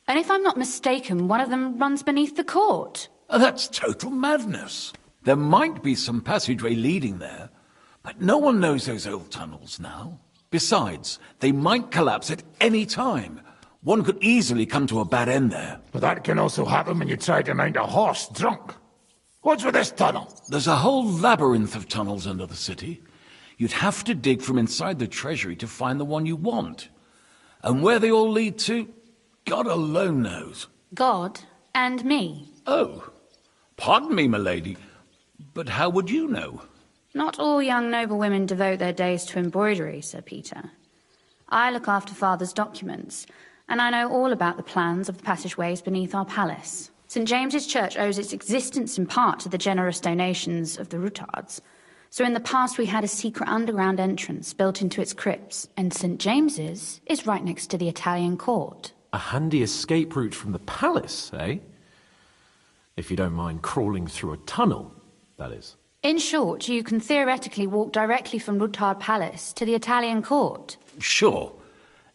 Speaker 16: and if I'm not mistaken, one of them runs beneath the court.
Speaker 10: That's total madness. There might be some passageway leading there, but no one knows those old tunnels now. Besides, they might collapse at any time. One could easily come to a bad end there.
Speaker 8: But that can also happen when you try to mount a horse drunk. What's with this tunnel?
Speaker 10: There's a whole labyrinth of tunnels under the city. You'd have to dig from inside the treasury to find the one you want. And where they all lead to, God alone knows.
Speaker 16: God and me.
Speaker 10: Oh, pardon me, milady, but how would you know?
Speaker 16: Not all young noblewomen devote their days to embroidery, Sir Peter. I look after Father's documents, and I know all about the plans of the passageways beneath our palace. St. James's Church owes its existence in part to the generous donations of the Routards. So in the past we had a secret underground entrance built into its crypts, and St. James's is right next to the Italian court.
Speaker 18: A handy escape route from the palace, eh? If you don't mind crawling through a tunnel, that is.
Speaker 16: In short, you can theoretically walk directly from Routard Palace to the Italian court.
Speaker 10: Sure.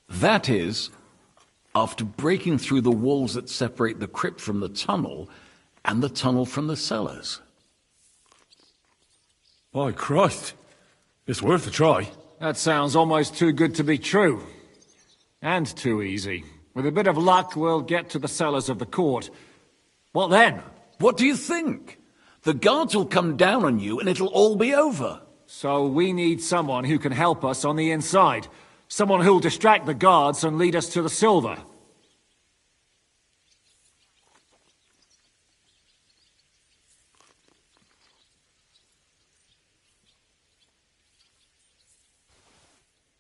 Speaker 10: That is, after breaking through the walls that separate the crypt from the tunnel, and the tunnel from the cellars.
Speaker 1: By Christ. It's worth a try.
Speaker 2: That sounds almost too good to be true. And too easy. With a bit of luck, we'll get to the cellars of the court. What then?
Speaker 10: What do you think? The guards will come down on you and it'll all be over.
Speaker 2: So we need someone who can help us on the inside. Someone who'll distract the guards and lead us to the silver.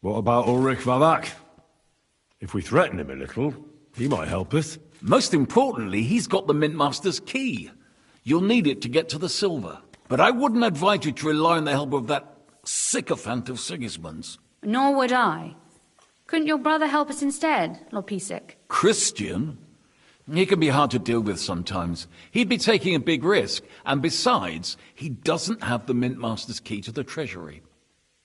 Speaker 1: What about Ulrich Vavak? If we threaten him a little, he might help us.
Speaker 10: Most importantly, he's got the Mintmaster's key. You'll need it to get to the silver. But I wouldn't advise you to rely on the help of that sycophant of Sigismund's.
Speaker 16: Nor would I. Couldn't your brother help us instead, Lord Pisek?
Speaker 10: Christian? He can be hard to deal with sometimes. He'd be taking a big risk, and besides, he doesn't have the Mintmaster's key to the treasury.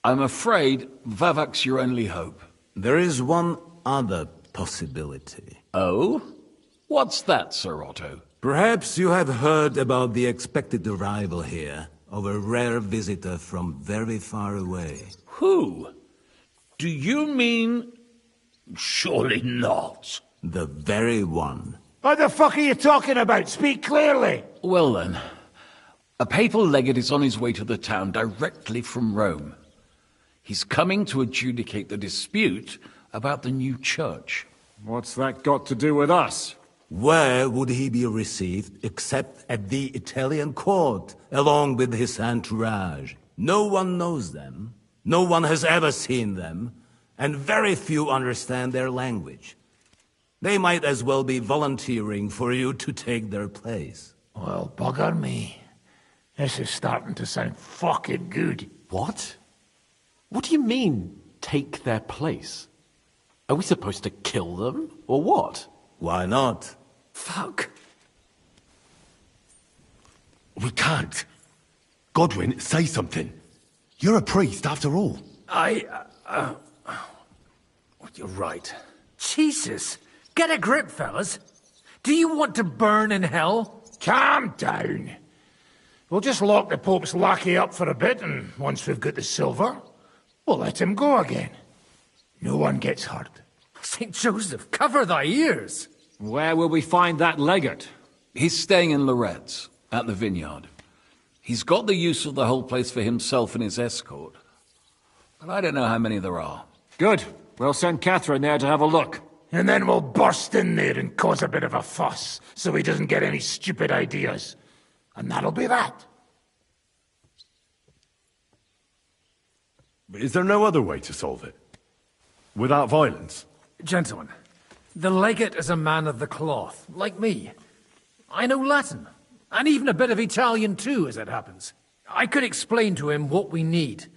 Speaker 10: I'm afraid Vavak's your only hope.
Speaker 15: There is one other possibility.
Speaker 10: Oh? What's that, Sir Otto?
Speaker 15: Perhaps you have heard about the expected arrival here of a rare visitor from very far away.
Speaker 10: Who? Do you mean... Surely not.
Speaker 15: The very one.
Speaker 8: What the fuck are you talking about? Speak clearly.
Speaker 10: Well then, a papal legate is on his way to the town directly from Rome. He's coming to adjudicate the dispute about the new church.
Speaker 2: What's that got to do with us?
Speaker 15: Where would he be received except at the Italian court, along with his entourage? No one knows them, no one has ever seen them, and very few understand their language. They might as well be volunteering for you to take their place.
Speaker 8: Well, bugger me. This is starting to sound fucking good.
Speaker 18: What? What do you mean, take their place? Are we supposed to kill them, or what?
Speaker 15: Why not?
Speaker 18: Fuck.
Speaker 1: We can't. Godwin, say something. You're a priest, after all.
Speaker 17: You're right.
Speaker 8: Jesus! Get a grip, fellas. Do you want to burn in hell? Calm down. We'll just lock the Pope's lackey up for a bit, and once we've got the silver, we'll let him go again. No one gets hurt.
Speaker 2: St. Joseph, cover thy ears! Where will we find that legate?
Speaker 10: He's staying in Loretz, at the vineyard. He's got the use of the whole place for himself and his escort. But I don't know how many there are.
Speaker 2: Good. We'll send Catherine there to have a look.
Speaker 8: And then we'll burst in there and cause a bit of a fuss, so he doesn't get any stupid ideas. And that'll be that.
Speaker 1: Is there no other way to solve it? Without violence?
Speaker 2: Gentlemen, the legate is a man of the cloth, like me. I know Latin, and even a bit of Italian too, as it happens. I could explain to him what we need.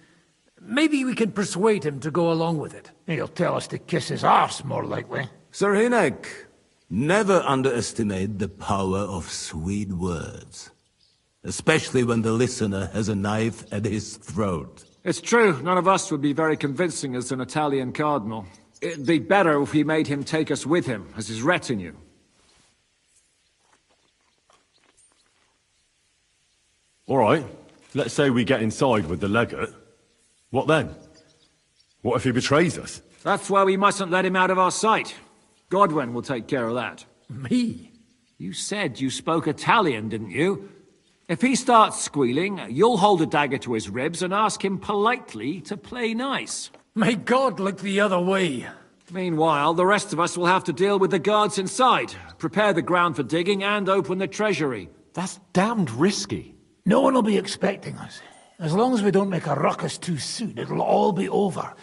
Speaker 2: Maybe we can persuade him to go along with it.
Speaker 8: He'll tell us to kiss his arse, more likely.
Speaker 15: Sir Hinek, never underestimate the power of sweet words. Especially when the listener has a knife at his throat.
Speaker 2: It's true, none of us would be very convincing as an Italian cardinal. It'd be better if we made him take us with him, as his retinue.
Speaker 1: All right, let's say we get inside with the legate. What then? What if he betrays us?
Speaker 2: That's why we mustn't let him out of our sight. Godwin will take care of that. Me? You said you spoke Italian, didn't you? If he starts squealing, you'll hold a dagger to his ribs and ask him politely to play nice. May God look the other way. Meanwhile, the rest of us will have to deal with the guards inside, prepare the ground for digging, and open the treasury.
Speaker 18: That's damned risky.
Speaker 8: No one will be expecting us. As long as we don't make a ruckus too soon, it'll all be over.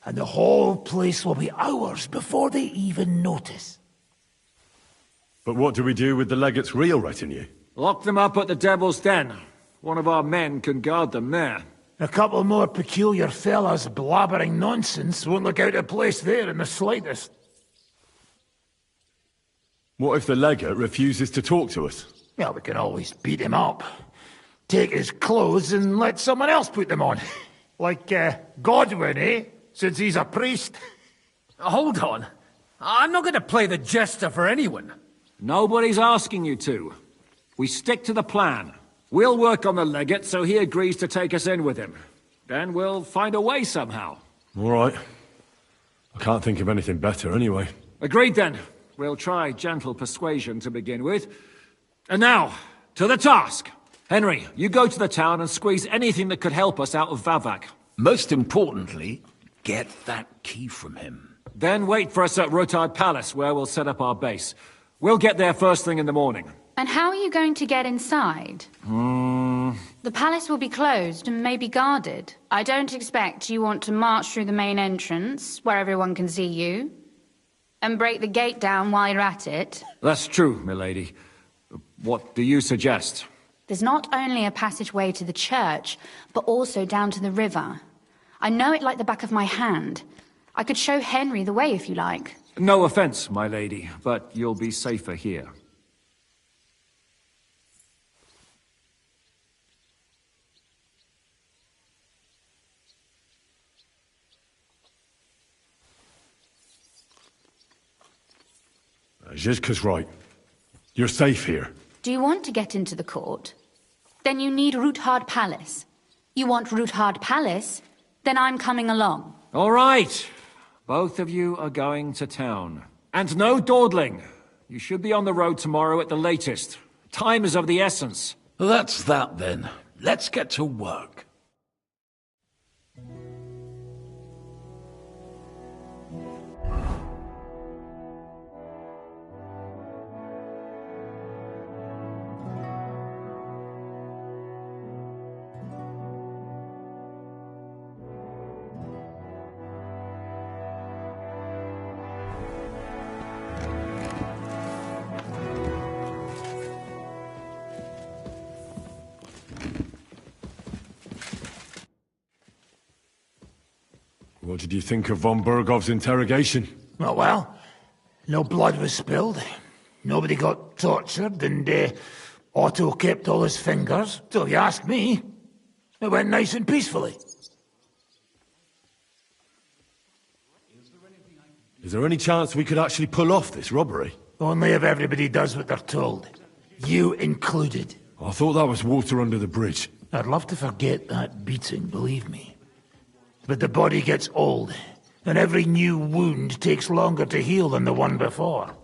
Speaker 8: And the whole place will be ours before they even notice.
Speaker 1: But what do we do with the legate's real retinue?
Speaker 2: Lock them up at the Devil's Den. One of our men can guard them there.
Speaker 8: A couple more peculiar fellas blabbering nonsense won't look out of place there in the slightest.
Speaker 1: What if the legate refuses to talk to us?
Speaker 8: Well, we can always beat him up. Take his clothes and let someone else put them on. Like, Godwin, eh? Since he's a priest.
Speaker 2: Hold on. I'm not going to play the jester for anyone. Nobody's asking you to. We stick to the plan. We'll work on the legate so he agrees to take us in with him. Then we'll find a way somehow.
Speaker 1: All right. I can't think of anything better anyway.
Speaker 2: Agreed then. We'll try gentle persuasion to begin with. And now, to the task. Henry, you go to the town and squeeze anything that could help us out of Vavak.
Speaker 10: Most importantly, get that key from him.
Speaker 2: Then wait for us at Rotard Palace, where we'll set up our base. We'll get there first thing in the morning.
Speaker 16: And how are you going to get inside? The palace will be closed and maybe guarded. I don't expect you want to march through the main entrance, where everyone can see you, and break the gate down while you're at it.
Speaker 2: That's true, milady. What do you suggest?
Speaker 16: There's not only a passageway to the church, but also down to the river. I know it like the back of my hand. I could show Henry the way if you like.
Speaker 2: No offense, my lady, but you'll be safer here.
Speaker 1: Zhizka's right. You're safe here.
Speaker 16: Do you want to get into the court? Then you need Roothard Palace. You want Roothard Palace? Then I'm coming along.
Speaker 2: All right. Both of you are going to town. And no dawdling. You should be on the road tomorrow at the latest. Time is of the essence.
Speaker 10: That's that then. Let's get to work.
Speaker 1: What did you think of von Bergov's interrogation?
Speaker 8: Oh, well, no blood was spilled. Nobody got tortured, and Otto kept all his fingers. So if you ask me, it went nice and peacefully.
Speaker 1: Is there any chance we could actually pull off this robbery?
Speaker 8: Only if everybody does what they're told. You included.
Speaker 1: I thought that was water under the bridge.
Speaker 8: I'd love to forget that beating, believe me. But the body gets old, and every new wound takes longer to heal than the one before.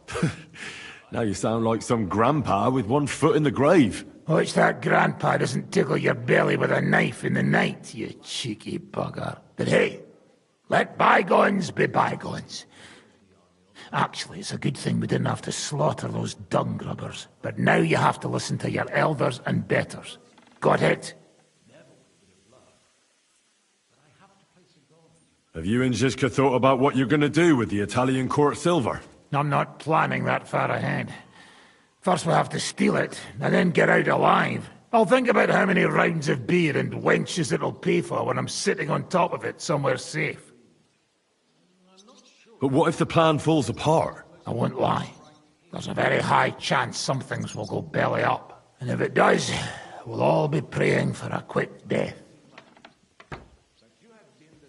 Speaker 1: Now you sound like some grandpa with one foot in the grave.
Speaker 8: Watch that grandpa doesn't tickle your belly with a knife in the night, you cheeky bugger. But hey, let bygones be bygones. Actually, it's a good thing we didn't have to slaughter those dung grubbers. But now you have to listen to your elders and betters. Got it?
Speaker 1: Have you and Zizka thought about what you're gonna do with the Italian court silver?
Speaker 8: I'm not planning that far ahead. First we'll have to steal it, and then get out alive. I'll think about how many rounds of beer and wenches it'll pay for when I'm sitting on top of it somewhere safe.
Speaker 1: But what if the plan falls apart?
Speaker 8: I won't lie. There's a very high chance some things will go belly up. And if it does, we'll all be praying for a quick death.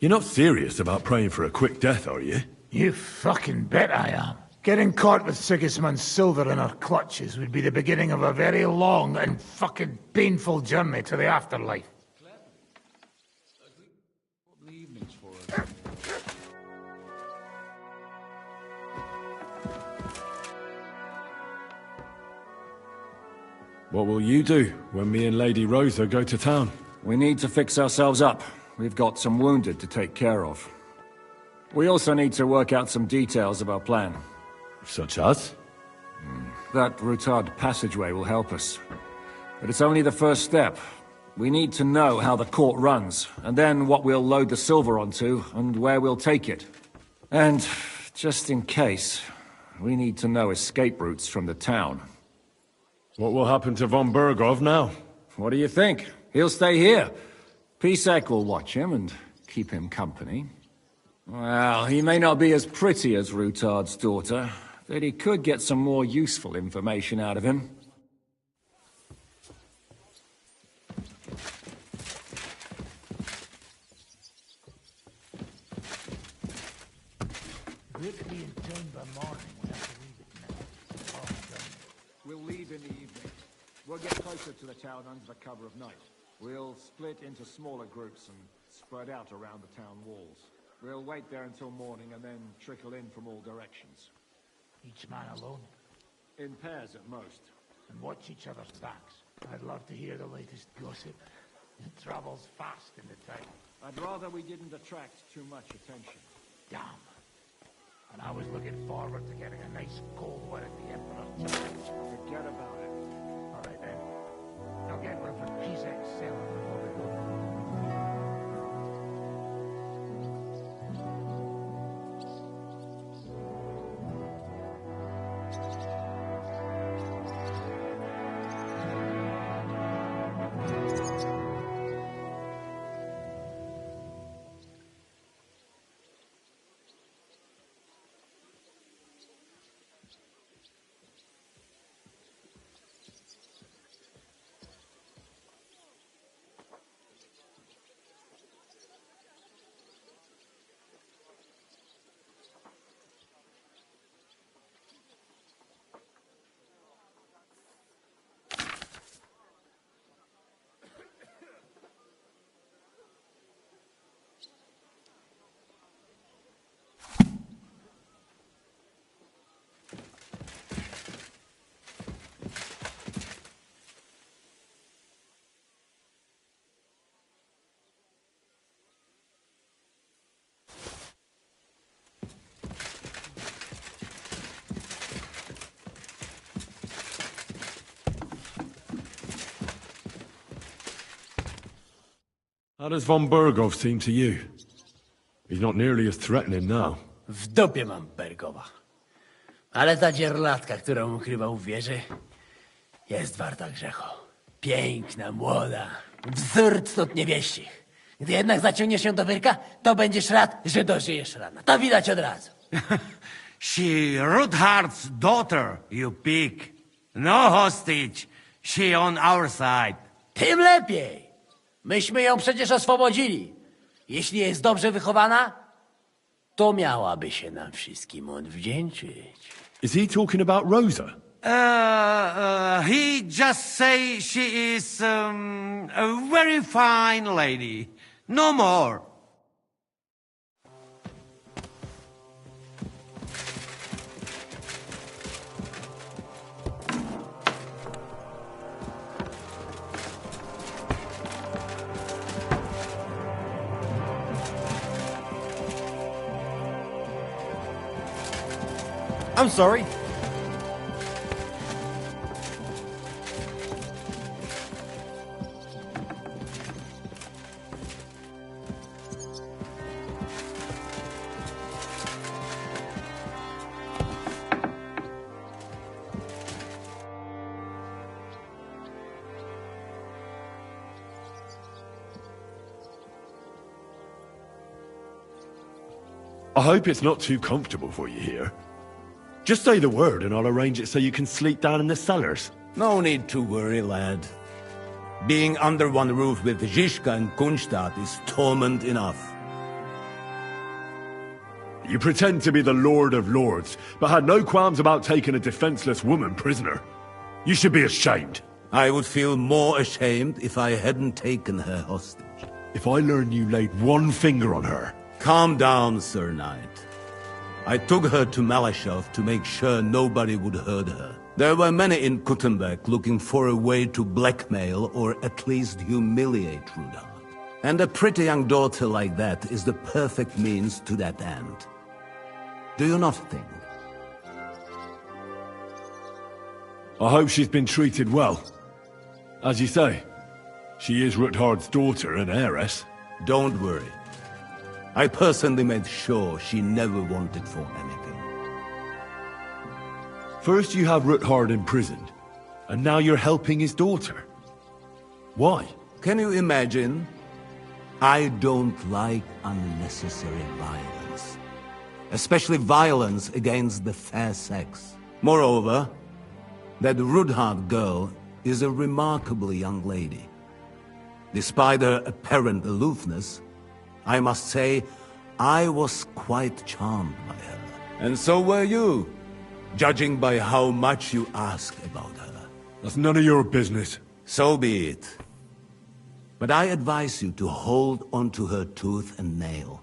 Speaker 1: You're not serious about praying for a quick death, are you?
Speaker 8: You fucking bet I am. Getting caught with Sigismund's silver in our clutches would be the beginning of a very long and fucking painful journey to the afterlife.
Speaker 1: What will you do when me and Lady Rosa go to town?
Speaker 2: We need to fix ourselves up. We've got some wounded to take care of. We also need to work out some details of our plan.
Speaker 1: Such as?
Speaker 2: That Routard passageway will help us. But it's only the first step. We need to know how the court runs, and then what we'll load the silver onto, and where we'll take it. And, just in case, we need to know escape routes from the town.
Speaker 1: What will happen to von Bergov now?
Speaker 2: What do you think? He'll stay here. Pisek will watch him and keep him company. Well, he may not be as pretty as Routard's daughter, but he could get some more useful information out of him. We'll leave in the evening. We'll get closer to the town under the cover of night. We'll split into smaller groups and spread out around the town walls. We'll wait there until morning and then trickle in from all directions.
Speaker 8: Each man alone?
Speaker 2: In pairs at most.
Speaker 8: And watch each other's backs. I'd love to hear the latest gossip. It travels fast in the town.
Speaker 2: I'd rather we didn't attract too much attention.
Speaker 8: Damn. And I was looking forward to getting a nice cold one at the Emperor.
Speaker 2: Forget about it.
Speaker 8: All right then. I'll get one for Pisek's cellar before we go.
Speaker 1: How does von Bergov seem to you? He's not nearly as threatening now.
Speaker 17: W dupie mam Bergowa. Ale ta dzierlatka, którą ukrywał w wieży, jest warta grzechu. Piękna, młoda, wzór cnót niewieścich. Gdy jednak zaciągniesz się do wyrka, to będziesz rad, że dożyjesz rana. To widać od razu.
Speaker 19: She Ruthard's daughter, you pig. No hostage. She on our side.
Speaker 17: Tym lepiej. Myśmy ją przecież oswobodzili. Jeśli jest dobrze wychowana, To miałaby się nam wszystkim odwdzięczyć.
Speaker 1: Is he talking about Rosa?
Speaker 19: He just say she is, a very fine lady. No more.
Speaker 20: I'm sorry.
Speaker 1: I hope it's not too comfortable for you here. Just say the word and I'll arrange it so you can sleep down in the cellars.
Speaker 15: No need to worry, lad. Being under one roof with Zizka and Kunstadt is torment enough.
Speaker 1: You pretend to be the Lord of Lords, but had no qualms about taking a defenseless woman prisoner. You should be ashamed.
Speaker 15: I would feel more ashamed if I hadn't taken her hostage.
Speaker 1: If I learn you laid one finger on her...
Speaker 15: Calm down, Sir Knight. I took her to Malashov to make sure nobody would hurt her. There were many in Kuttenberg looking for a way to blackmail or at least humiliate Rudolf. And a pretty young daughter like that is the perfect means to that end. Do you not think?
Speaker 1: I hope she's been treated well. As you say, she is Ruthard's daughter and heiress.
Speaker 15: Don't worry. I personally made sure she never wanted for anything.
Speaker 1: First you have Ruthard imprisoned, and now you're helping his daughter. Why?
Speaker 15: Can you imagine? I don't like unnecessary violence. Especially violence against the fair sex. Moreover, that Ruthard girl is a remarkably young lady. Despite her apparent aloofness, I must say, I was quite charmed by her. And so were you, judging by how much you ask about her.
Speaker 1: That's none of your business.
Speaker 15: So be it. But I advise you to hold onto her tooth and nail.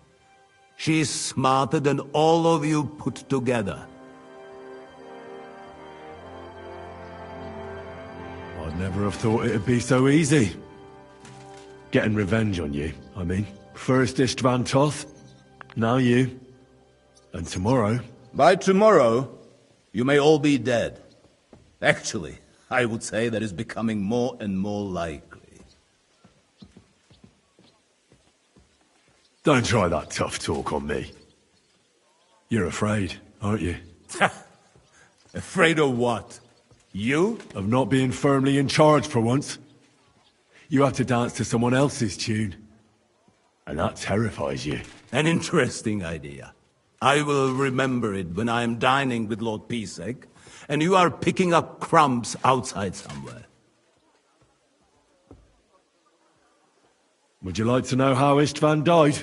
Speaker 15: She is smarter than all of you put together.
Speaker 1: I'd never have thought it'd be so easy. Getting revenge on you, I mean. First Istvan Toth, now you. And tomorrow...
Speaker 15: By tomorrow, you may all be dead. Actually, I would say that is becoming more and more likely.
Speaker 1: Don't try that tough talk on me. You're afraid, aren't you?
Speaker 15: Afraid of what? You?
Speaker 1: Of not being firmly in charge for once. You have to dance to someone else's tune. And that terrifies you.
Speaker 15: An interesting idea. I will remember it when I am dining with Lord Pisek, and you are picking up crumbs outside somewhere.
Speaker 1: Would you like to know how Istvan died?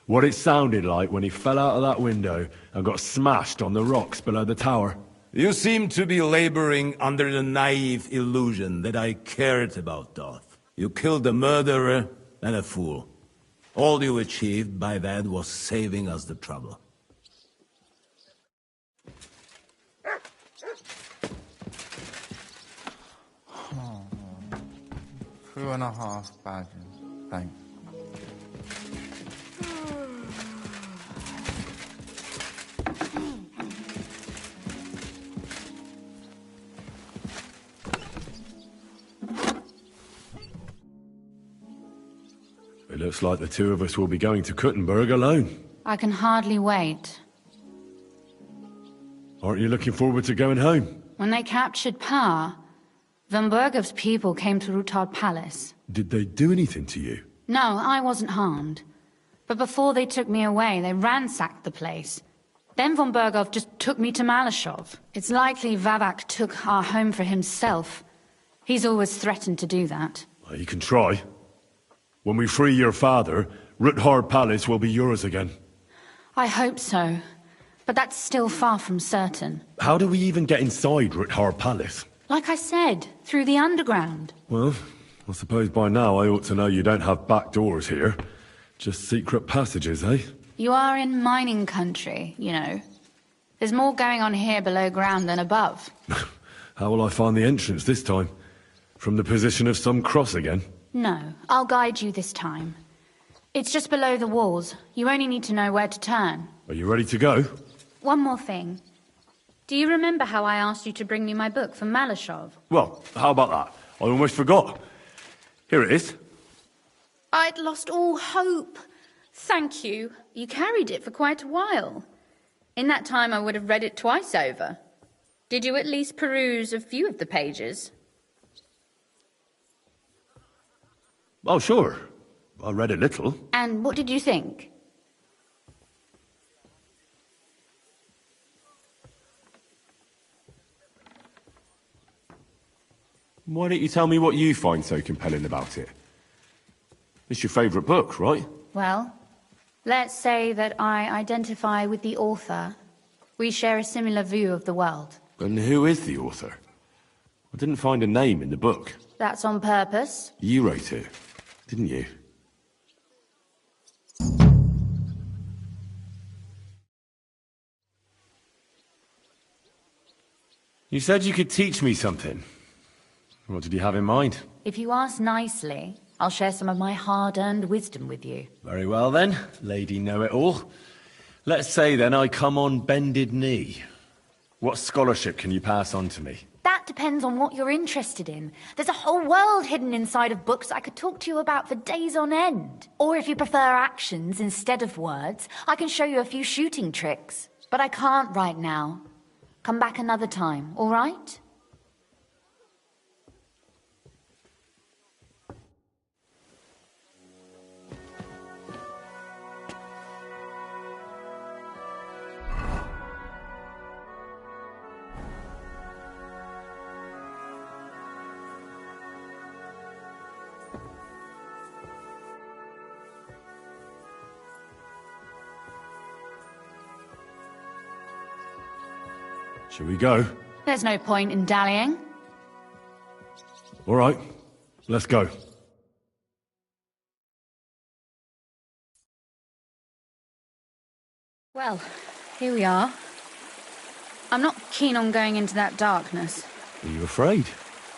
Speaker 1: What it sounded like when he fell out of that window and got smashed on the rocks below the tower?
Speaker 15: You seem to be laboring under the naive illusion that I cared about Doth. You killed a murderer and a fool. All you achieved by that was saving us the trouble.
Speaker 9: Oh, 2.5 badges. Thanks.
Speaker 1: It looks like the two of us will be going to Kuttenberg alone.
Speaker 16: I can hardly wait.
Speaker 1: Aren't you looking forward to going home?
Speaker 16: When they captured Pa, Von Bergov's people came to Ruthard Palace.
Speaker 1: Did they do anything to you?
Speaker 16: No, I wasn't harmed. But before they took me away, they ransacked the place. Then Von Bergov just took me to Malashov. It's likely Vavak took our home for himself. He's always threatened to do that.
Speaker 1: Well, you can try. When we free your father, Ruthard Palace will be yours again.
Speaker 16: I hope so. But that's still far from certain.
Speaker 14: How do we even get inside Rithar Palace?
Speaker 16: Like I said, through the underground.
Speaker 1: Well, I suppose by now I ought to know you don't have back doors here. Just secret passages, eh?
Speaker 16: You are in mining country, you know. There's more going on here below ground than above.
Speaker 1: How will I find the entrance this time? From the position of some cross again?
Speaker 16: No, I'll guide you this time. It's just below the walls. You only need to know where to turn.
Speaker 1: Are you ready to go?
Speaker 16: One more thing. Do you remember how I asked you to bring me my book from Malashov?
Speaker 1: Well, how about that? I almost forgot. Here it is.
Speaker 16: I'd lost all hope. Thank you. You carried it for quite a while. In that time I would have read it twice over. Did you at least peruse a few of the pages?
Speaker 1: Oh, sure. I read a little.
Speaker 16: And what did you think?
Speaker 1: Why don't you tell me what you find so compelling about it? It's your favourite book, right?
Speaker 16: Well, let's say that I identify with the author. We share a similar view of the world.
Speaker 1: And who is the author? I didn't find a name in the book.
Speaker 16: That's on purpose.
Speaker 1: You wrote it, didn't you? You said you could teach me something. What did you have in mind?
Speaker 16: If you ask nicely, I'll share some of my hard-earned wisdom with you.
Speaker 14: Very well then, Lady Know-It-All. Let's say then I come on bended knee. What scholarship can you pass on to me?
Speaker 16: That depends on what you're interested in. There's a whole world hidden inside of books I could talk to you about for days on end. Or if you prefer actions instead of words, I can show you a few shooting tricks. But I can't right now. Come back another time, all right?
Speaker 1: Shall we go?
Speaker 16: There's no point in dallying.
Speaker 1: All right, let's go.
Speaker 16: Well, here we are. I'm not keen on going into that darkness.
Speaker 1: Are you afraid?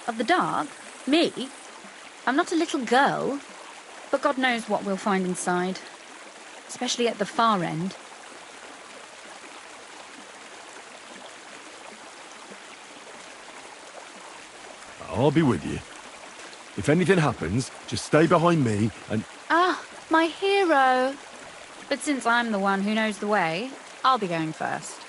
Speaker 16: Of the dark? Me? I'm not a little girl. But God knows what we'll find inside. Especially at the far end.
Speaker 1: I'll be with you. If anything happens, just stay behind me and...
Speaker 16: Ah, my hero! But since I'm the one who knows the way, I'll be going first.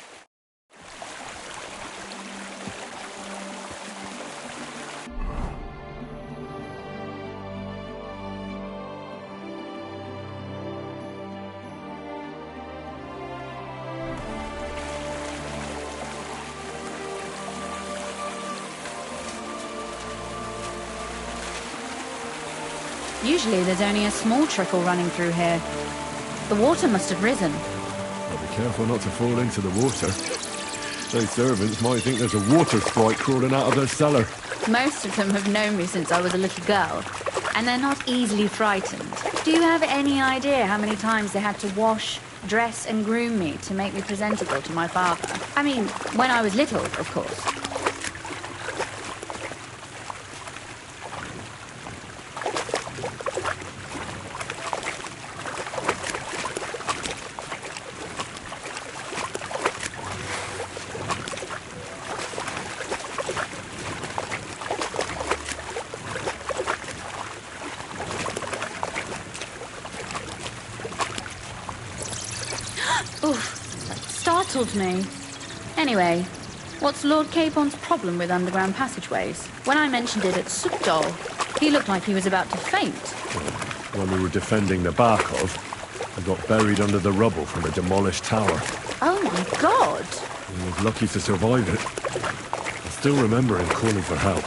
Speaker 16: Usually there's only a small trickle running through here. The water must have risen.
Speaker 1: I'll be careful not to fall into the water. Those servants might think there's a water sprite crawling out of their cellar.
Speaker 16: Most of them have known me since I was a little girl, and they're not easily frightened. Do you have any idea how many times they had to wash, dress and groom me to make me presentable to my father? I mean, when I was little, of course. Startled me. Anyway, what's Lord Capon's problem with underground passageways? When I mentioned it at Sukdol, he looked like he was about to faint.
Speaker 1: When we were defending the Barkov, we got buried under the rubble from a demolished tower.
Speaker 16: Oh my god!
Speaker 1: I was lucky to survive it. I still remember him calling for help.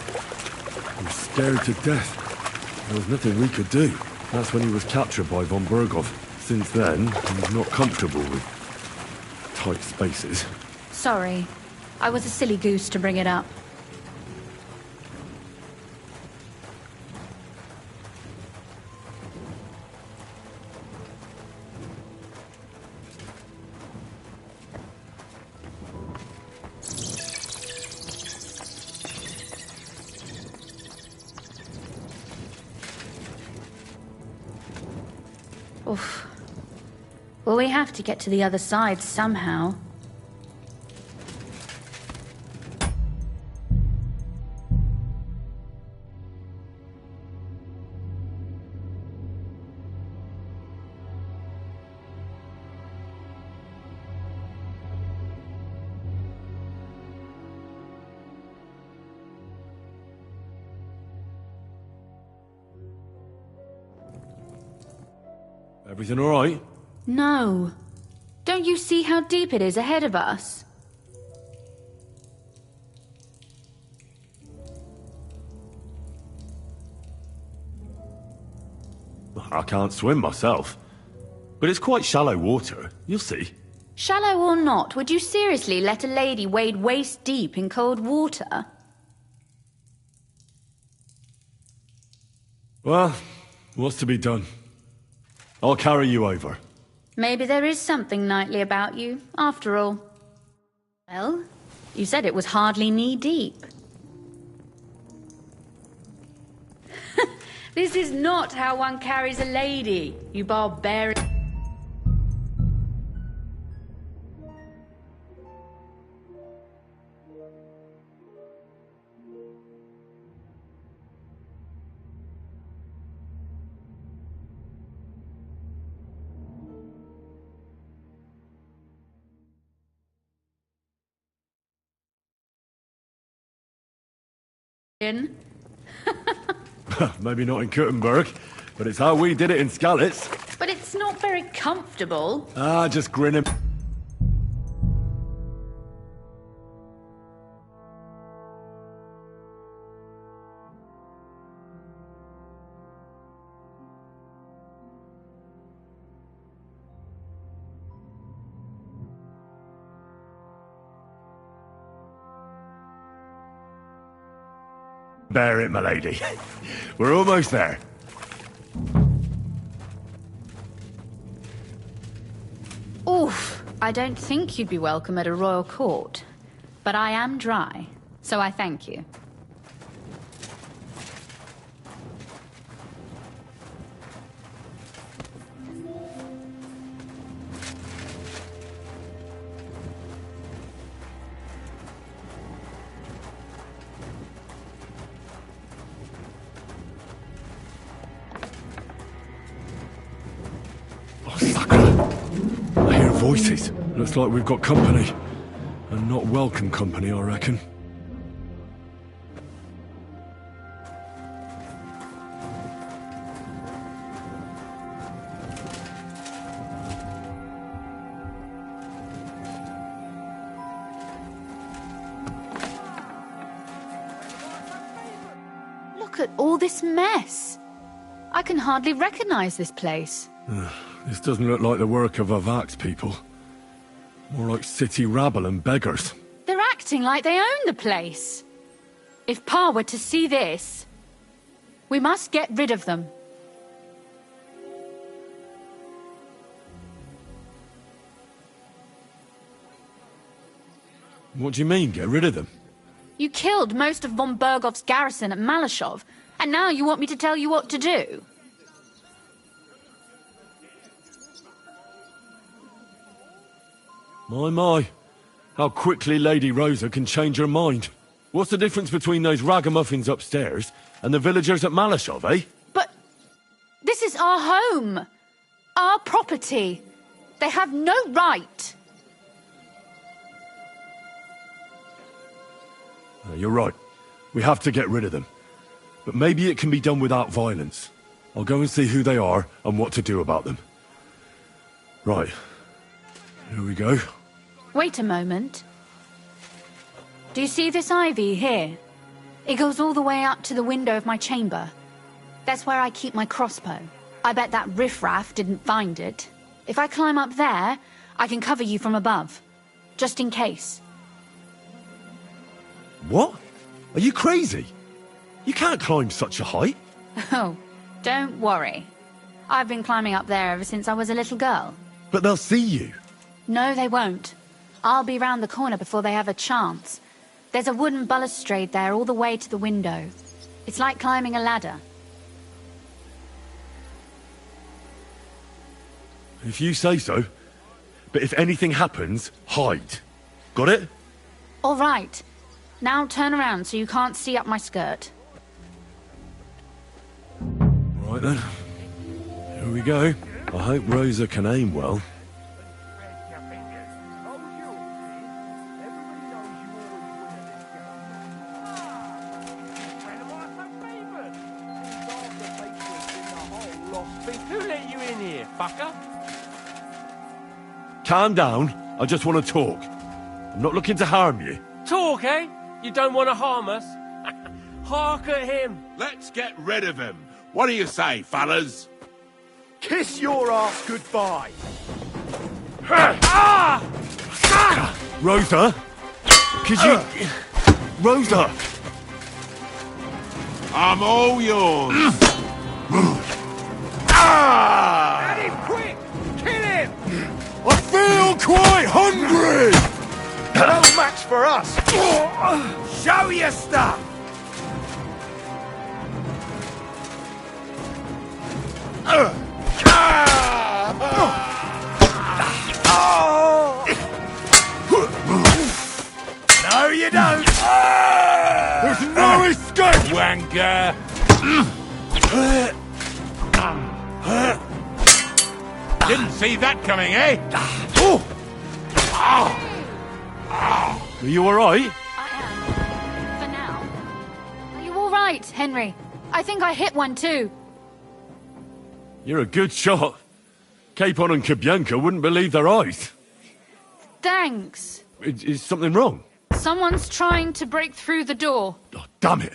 Speaker 1: He was scared to death. There was nothing we could do. That's when he was captured by von Bergov. Since then, he was not comfortable with tight spaces.
Speaker 16: Sorry. I was a silly goose to bring it up. Oof. Well, we have to get to the other side somehow.
Speaker 1: Everything all right?
Speaker 16: No. Don't you see how deep it is ahead of us?
Speaker 1: I can't swim myself. But it's quite shallow water. You'll see.
Speaker 16: Shallow or not, would you seriously let a lady wade waist deep in cold water?
Speaker 1: Well, what's to be done? I'll carry you over.
Speaker 16: Maybe there is something knightly about you, after all. Well, you said it was hardly knee-deep. This is not how one carries a lady, you barbarian.
Speaker 1: Maybe not in Kuttenberg, but it's how we did it in Skalitz.
Speaker 16: But it's not very comfortable.
Speaker 1: Just grin him. Bear it, my lady. We're almost there.
Speaker 16: Oof. I don't think you'd be welcome at a royal court. But I am dry, so I thank you.
Speaker 1: I hear voices. Looks like we've got company. And not welcome company, I reckon.
Speaker 16: Look at all this mess. I can hardly recognize this place.
Speaker 1: This doesn't look like the work of Avax people. More like city rabble and beggars.
Speaker 16: They're acting like they own the place. If Pa were to see this, we must get rid of them.
Speaker 1: What do you mean, get rid of them?
Speaker 16: You killed most of von Bergov's garrison at Malashov, and now you want me to tell you what to do?
Speaker 1: My. How quickly Lady Rosa can change her mind. What's the difference between those ragamuffins upstairs and the villagers at Malashov, eh?
Speaker 16: But this is our home. Our property. They have no right.
Speaker 1: You're right. We have to get rid of them. But maybe it can be done without violence. I'll go and see who they are and what to do about them. Right. Here we go.
Speaker 16: Wait a moment. Do you see this ivy here? It goes all the way up to the window of my chamber. That's where I keep my crossbow. I bet that riffraff didn't find it. If I climb up there, I can cover you from above. just in case.
Speaker 1: What? Are you crazy? You can't climb such a height.
Speaker 16: Oh, don't worry. I've been climbing up there ever since I was a little girl.
Speaker 1: But they'll see you.
Speaker 16: No, they won't. I'll be round the corner before they have a chance. There's a wooden balustrade there all the way to the window. It's like climbing a ladder.
Speaker 1: If you say so. But if anything happens, hide. Got it?
Speaker 16: All right. Now turn around so you can't see up my skirt.
Speaker 1: Right then. Here we go. I hope Rosa can aim well.
Speaker 19: Who let you in here, fucker?
Speaker 1: Calm down. I just want to talk. I'm not looking to harm you.
Speaker 19: Talk, eh? You don't want to harm us? Hark at him.
Speaker 4: Let's get rid of him. What do you say, fellas?
Speaker 3: Kiss your ass goodbye.
Speaker 1: Rosa? Could you... Rosa!
Speaker 4: I'm all yours.
Speaker 3: Get him quick! Kill him!
Speaker 1: I feel quite hungry!
Speaker 3: No match for us! Show your stuff! No, you don't!
Speaker 1: There's no escape!
Speaker 4: Wanker! Didn't see that coming, eh?
Speaker 1: Are you alright?
Speaker 16: I am. For now. Are you all right, Henry? I think I hit one too.
Speaker 1: You're a good shot. Capon and Kabianka wouldn't believe their eyes.
Speaker 16: Thanks.
Speaker 1: Is something wrong?
Speaker 16: Someone's trying to break through the door.
Speaker 1: Oh, damn it.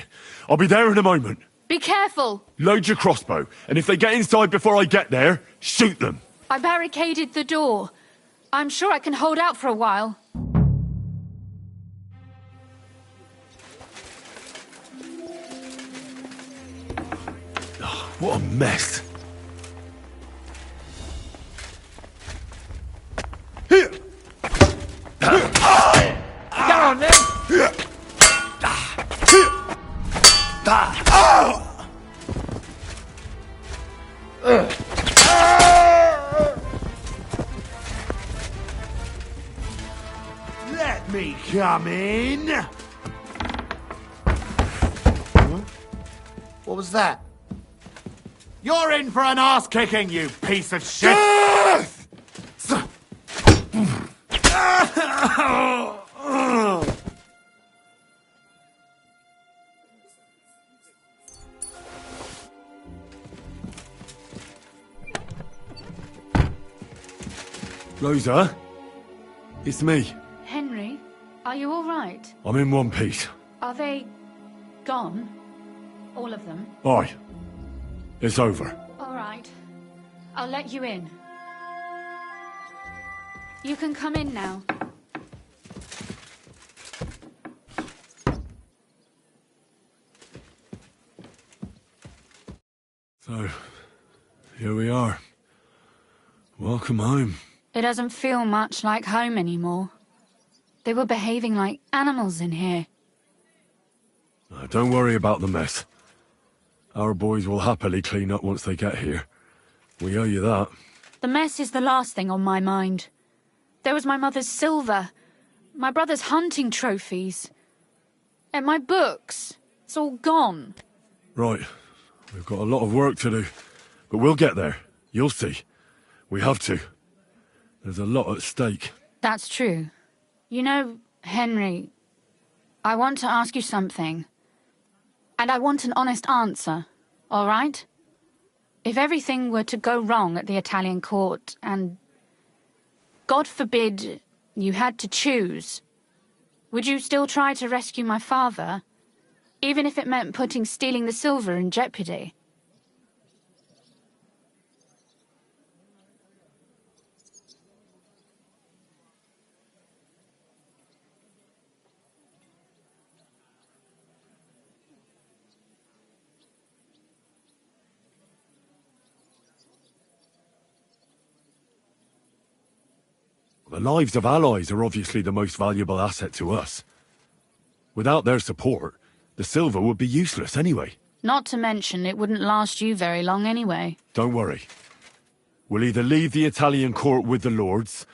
Speaker 1: I'll be there in a moment.
Speaker 16: Be careful.
Speaker 1: Load your crossbow, and if they get inside before I get there, shoot them.
Speaker 16: I barricaded the door. I'm sure I can hold out for a while.
Speaker 1: Oh, what a mess. Here!
Speaker 3: Get on then! Let me come in.
Speaker 8: What was that? You're in for an ass kicking, you piece of shit!
Speaker 1: Rosa? It's me.
Speaker 16: Henry, are you all right?
Speaker 1: I'm in one piece.
Speaker 16: Are they gone? All of them?
Speaker 1: Aye. It's over.
Speaker 16: All right. I'll let you in. You can come in now.
Speaker 1: So, here we are. Welcome home.
Speaker 16: It doesn't feel much like home anymore. They were behaving like animals in here.
Speaker 1: Don't worry about the mess. Our boys will happily clean up once they get here. We owe you that.
Speaker 16: The mess is the last thing on my mind. There was my mother's silver, my brother's hunting trophies, and my books. It's all gone.
Speaker 1: Right. We've got a lot of work to do. But we'll get there. You'll see. We have to. There's a lot at stake.
Speaker 16: That's true. You know, Henry, I want to ask you something. And I want an honest answer, all right? If everything were to go wrong at the Italian court and, God forbid, you had to choose, would you still try to rescue my father, even if it meant putting stealing the silver in jeopardy?
Speaker 1: The lives of allies are obviously the most valuable asset to us. Without their support, the silver would be useless anyway.
Speaker 16: Not to mention, it wouldn't last you very long anyway.
Speaker 1: Don't worry. We'll either leave the Italian court with the lords,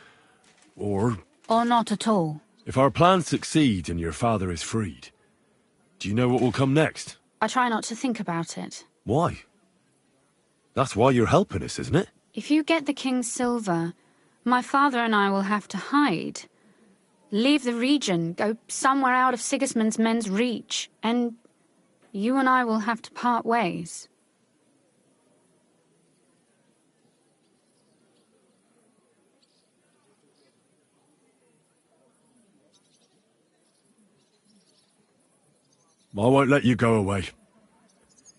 Speaker 1: or...
Speaker 16: Or not at all.
Speaker 1: If our plan succeeds and your father is freed, do you know what will come next?
Speaker 16: I try not to think about it.
Speaker 1: Why? That's why you're helping us, isn't it?
Speaker 16: If you get the king's silver, my father and I will have to hide. Leave the region, go somewhere out of Sigismund's men's reach, and you and I will have to part ways.
Speaker 1: I won't let you go away.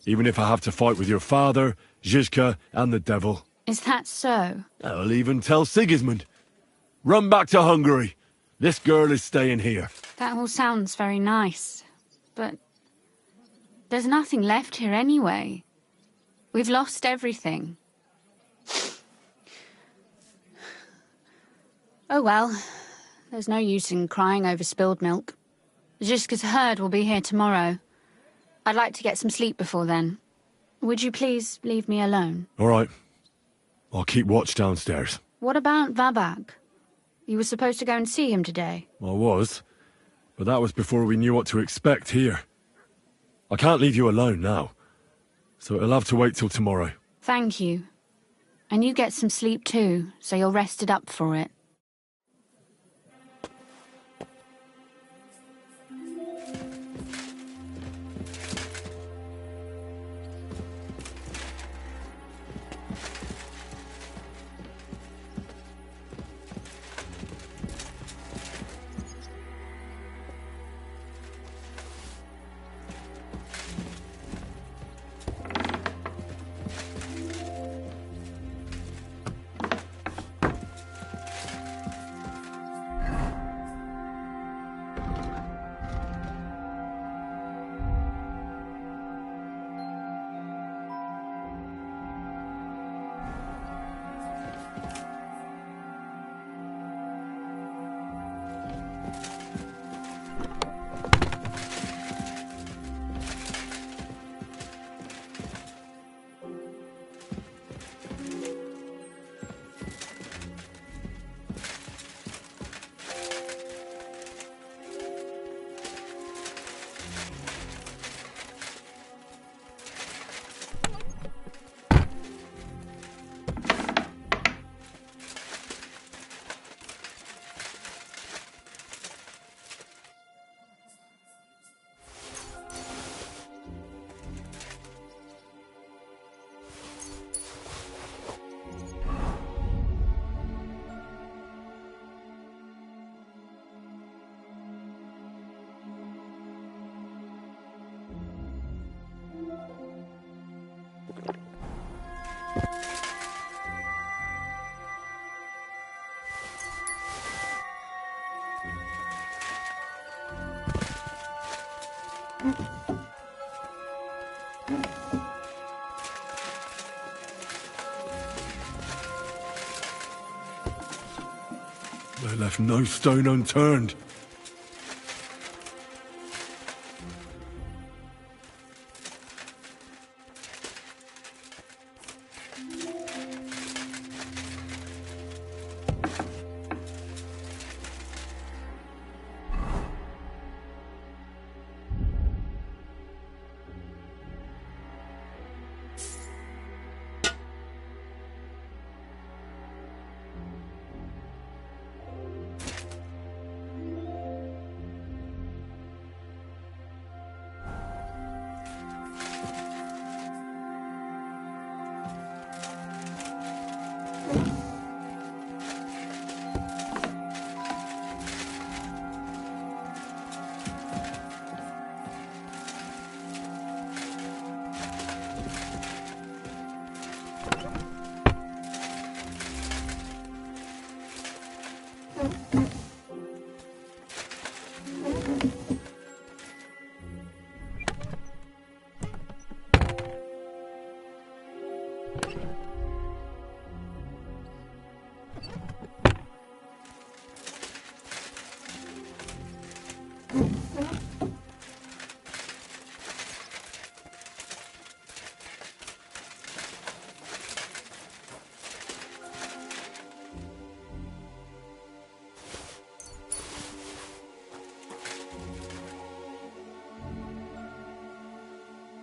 Speaker 1: Even if I have to fight with your father, Zizka, and the devil.
Speaker 16: Is that so?
Speaker 1: I'll even tell Sigismund. Run back to Hungary. This girl is staying here.
Speaker 16: That all sounds very nice, but there's nothing left here anyway. We've lost everything. Oh well, there's no use in crying over spilled milk. Zizka's herd will be here tomorrow. I'd like to get some sleep before then. Would you please leave me alone?
Speaker 1: All right. I'll keep watch downstairs.
Speaker 16: What about Vabag? You were supposed to go and see him today.
Speaker 1: I was, but that was before we knew what to expect here. I can't leave you alone now, so it'll have to wait till tomorrow.
Speaker 16: Thank you. And you get some sleep too, so you're rested up for it.
Speaker 1: They left no stone unturned.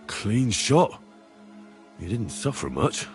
Speaker 1: Clean shot. You didn't suffer much.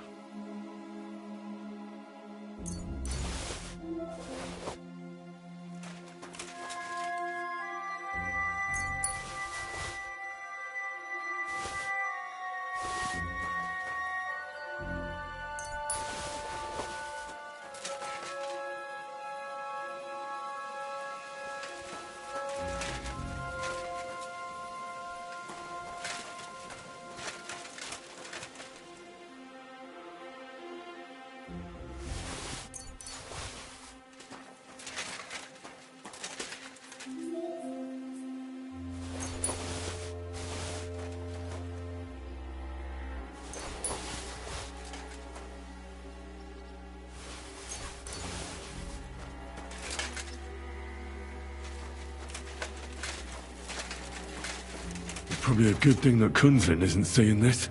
Speaker 1: Probably a good thing that Kunzlin isn't seeing this.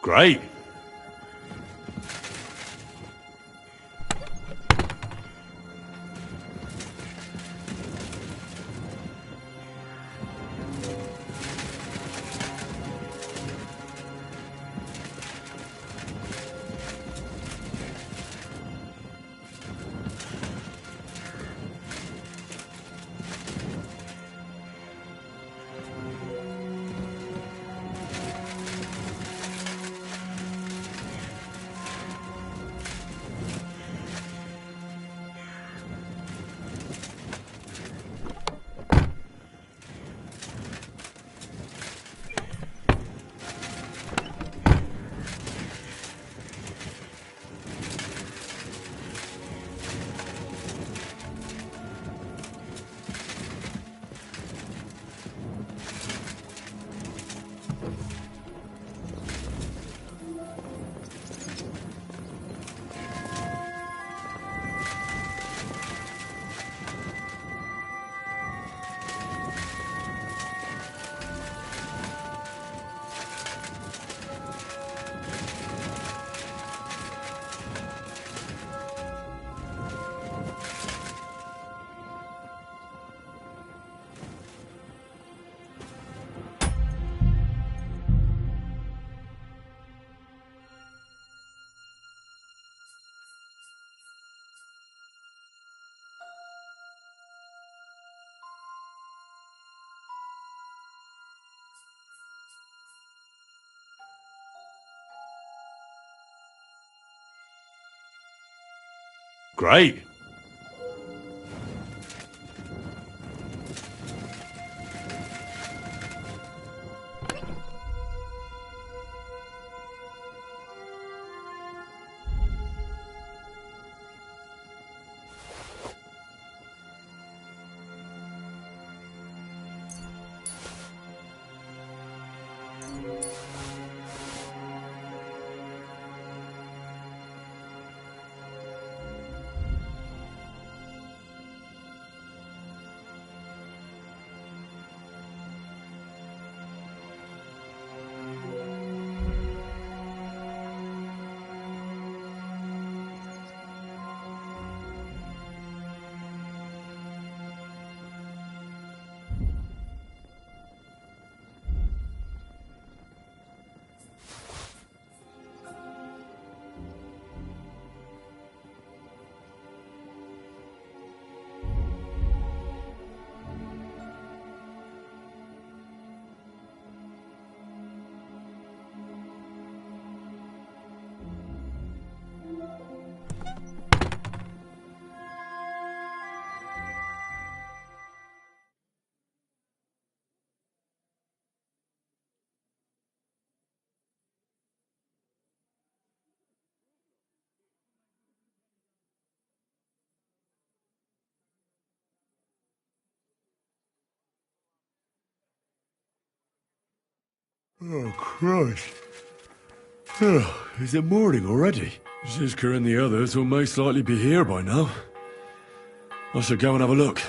Speaker 1: Great. Great. Oh, Christ. Is it morning already? Zizka and the others will most likely be here by now. I should go and have a look.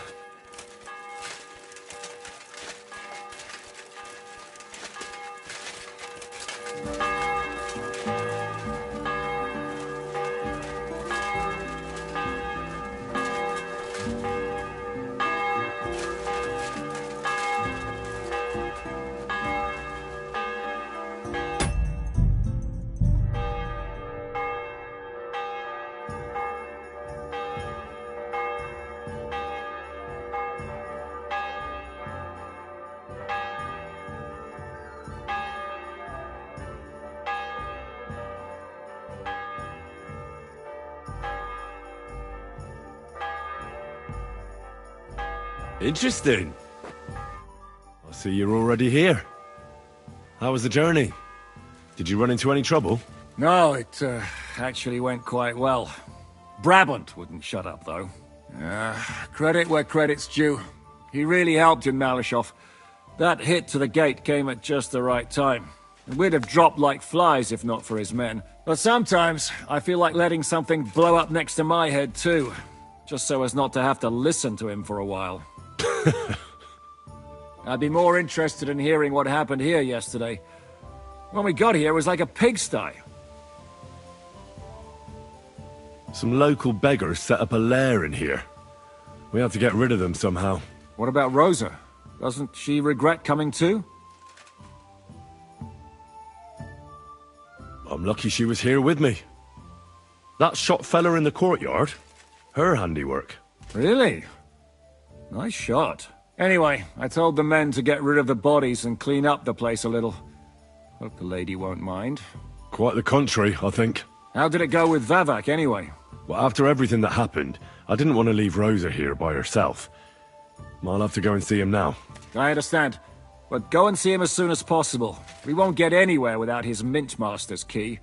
Speaker 1: Interesting. I see you're already here. How was the journey? Did you run into any trouble?
Speaker 2: No, it actually went quite well. Brabant wouldn't shut up, though. Credit where credit's due. He really helped in Malishov. That hit to the gate came at just the right time. We'd have dropped like flies if not for his men. But sometimes, I feel like letting something blow up next to my head too. Just so as not to have to listen to him for a while. I'd be more interested in hearing what happened here yesterday. When we got here, it was like a pigsty.
Speaker 1: Some local beggars set up a lair in here. We had to get rid of them somehow.
Speaker 2: What about Rosa? Doesn't she regret coming too?
Speaker 1: I'm lucky she was here with me. That shot fella in the courtyard, her handiwork.
Speaker 2: Really? Nice shot. Anyway, I told the men to get rid of the bodies and clean up the place a little. Hope the lady won't mind.
Speaker 1: Quite the contrary, I think.
Speaker 2: How did it go with Vavak, anyway?
Speaker 1: Well, after everything that happened, I didn't want to leave Rosa here by herself. I'll have to go and see him now.
Speaker 2: I understand. But go and see him as soon as possible. We won't get anywhere without his Mint Master's key.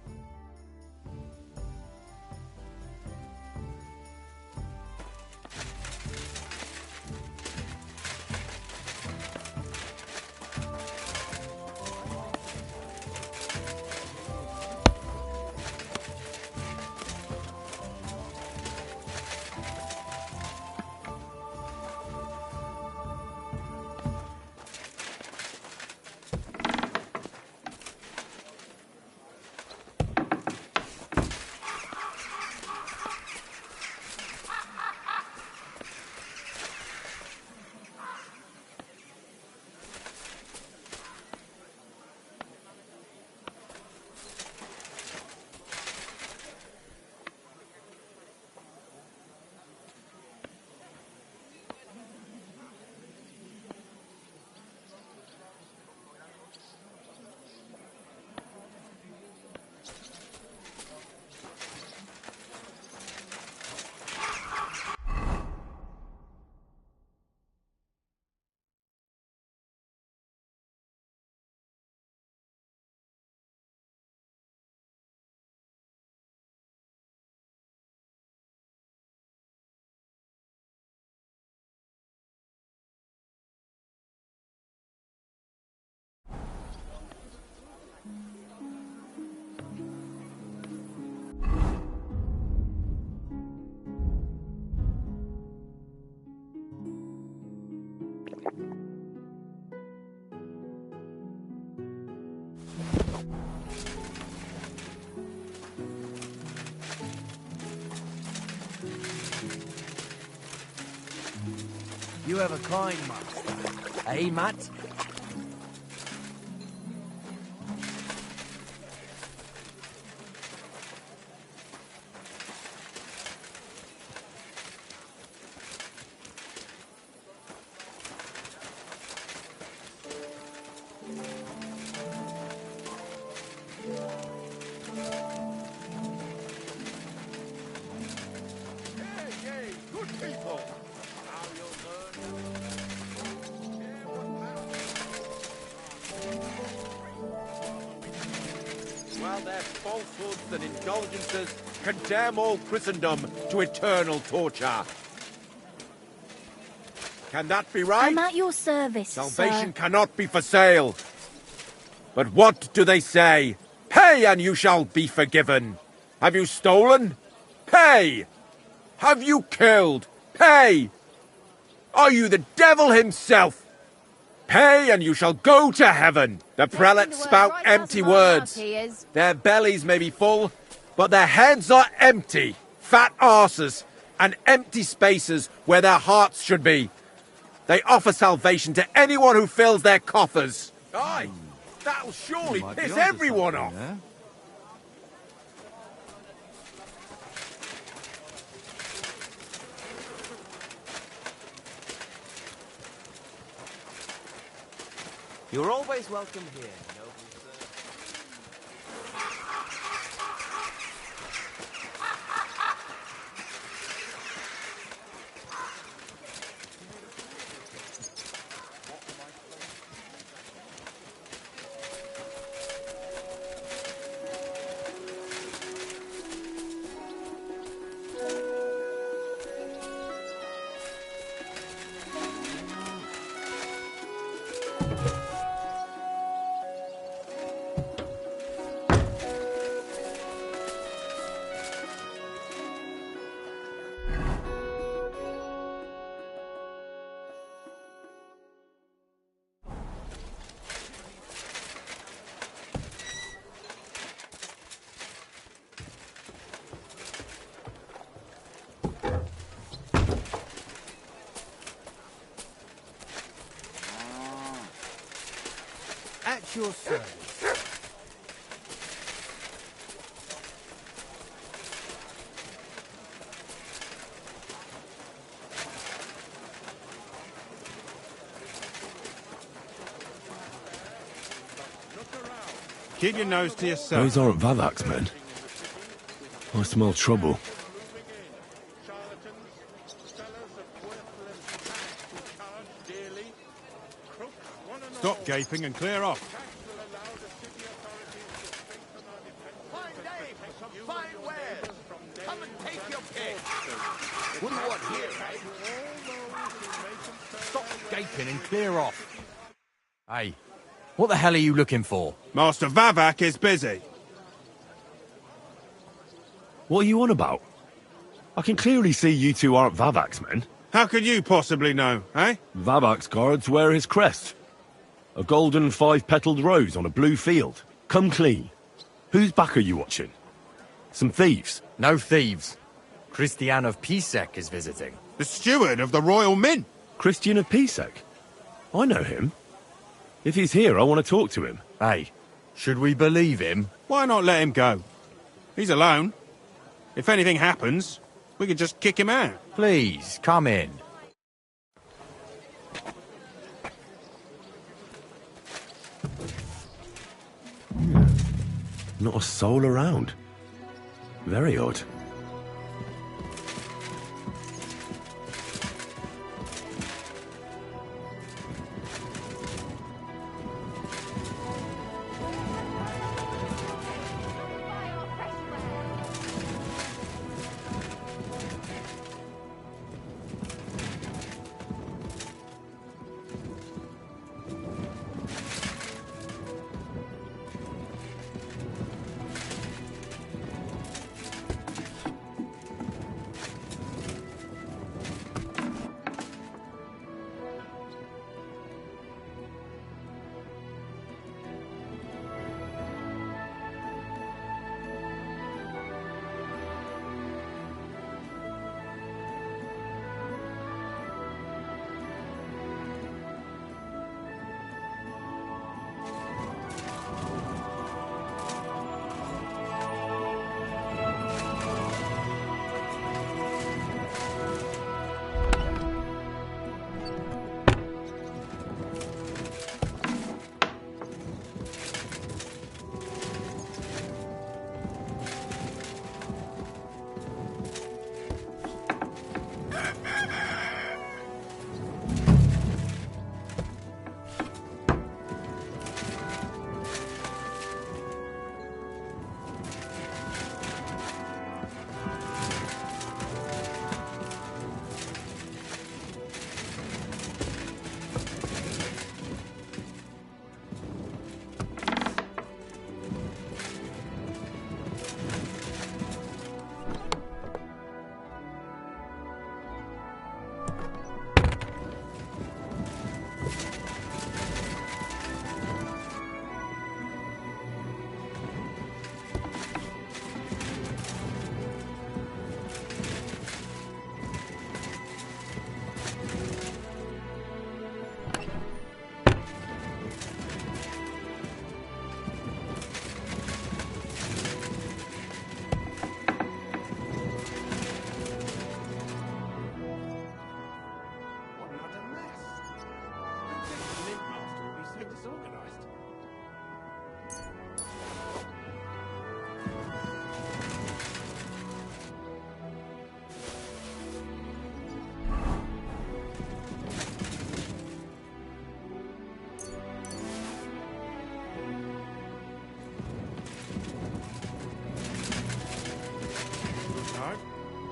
Speaker 3: You have a coin, master. Eh, Matt?
Speaker 4: While their falsehoods and indulgences condemn all Christendom to eternal torture. Can that be right?
Speaker 11: I'm at your service,
Speaker 4: Salvation
Speaker 11: sir.
Speaker 4: cannot be for sale. But what do they say? Pay and you shall be forgiven. Have you stolen? Pay! Have you killed? Pay! Are you the devil himself? Pay and you shall go to heaven. The prelates spout empty words. Their bellies may be full, but their heads are empty. Fat arses and empty spaces where their hearts should be. They offer salvation to anyone who fills their coffers. Aye, that'll surely piss everyone off.
Speaker 12: You're always welcome here, noble sir.
Speaker 3: At your service.
Speaker 13: Keep your nose to yourself.
Speaker 1: Those aren't Vavak's men. I smell trouble.
Speaker 13: Stop gaping and clear off.
Speaker 3: Fine wares. Come and take your pick. What do you want here, eh?
Speaker 20: Stop gaping and clear off. Hey, what the hell are you looking for?
Speaker 13: Master Vavak is busy.
Speaker 1: What are you on about? I can clearly see you two aren't Vavak's men.
Speaker 13: How could you possibly know, eh?
Speaker 1: Vavak's guards wear his crest. A golden five-petaled rose on a blue field. Come clean. Whose back are you watching? Some thieves?
Speaker 20: No thieves. Christian of Pisek is visiting.
Speaker 13: The steward of the Royal Mint.
Speaker 1: Christian of Pisek? I know him. If he's here, I want to talk to him.
Speaker 20: Hey, should we believe him?
Speaker 13: Why not let him go? He's alone. If anything happens, we can just kick him out.
Speaker 20: Please, come in.
Speaker 1: Not a soul around. Very odd.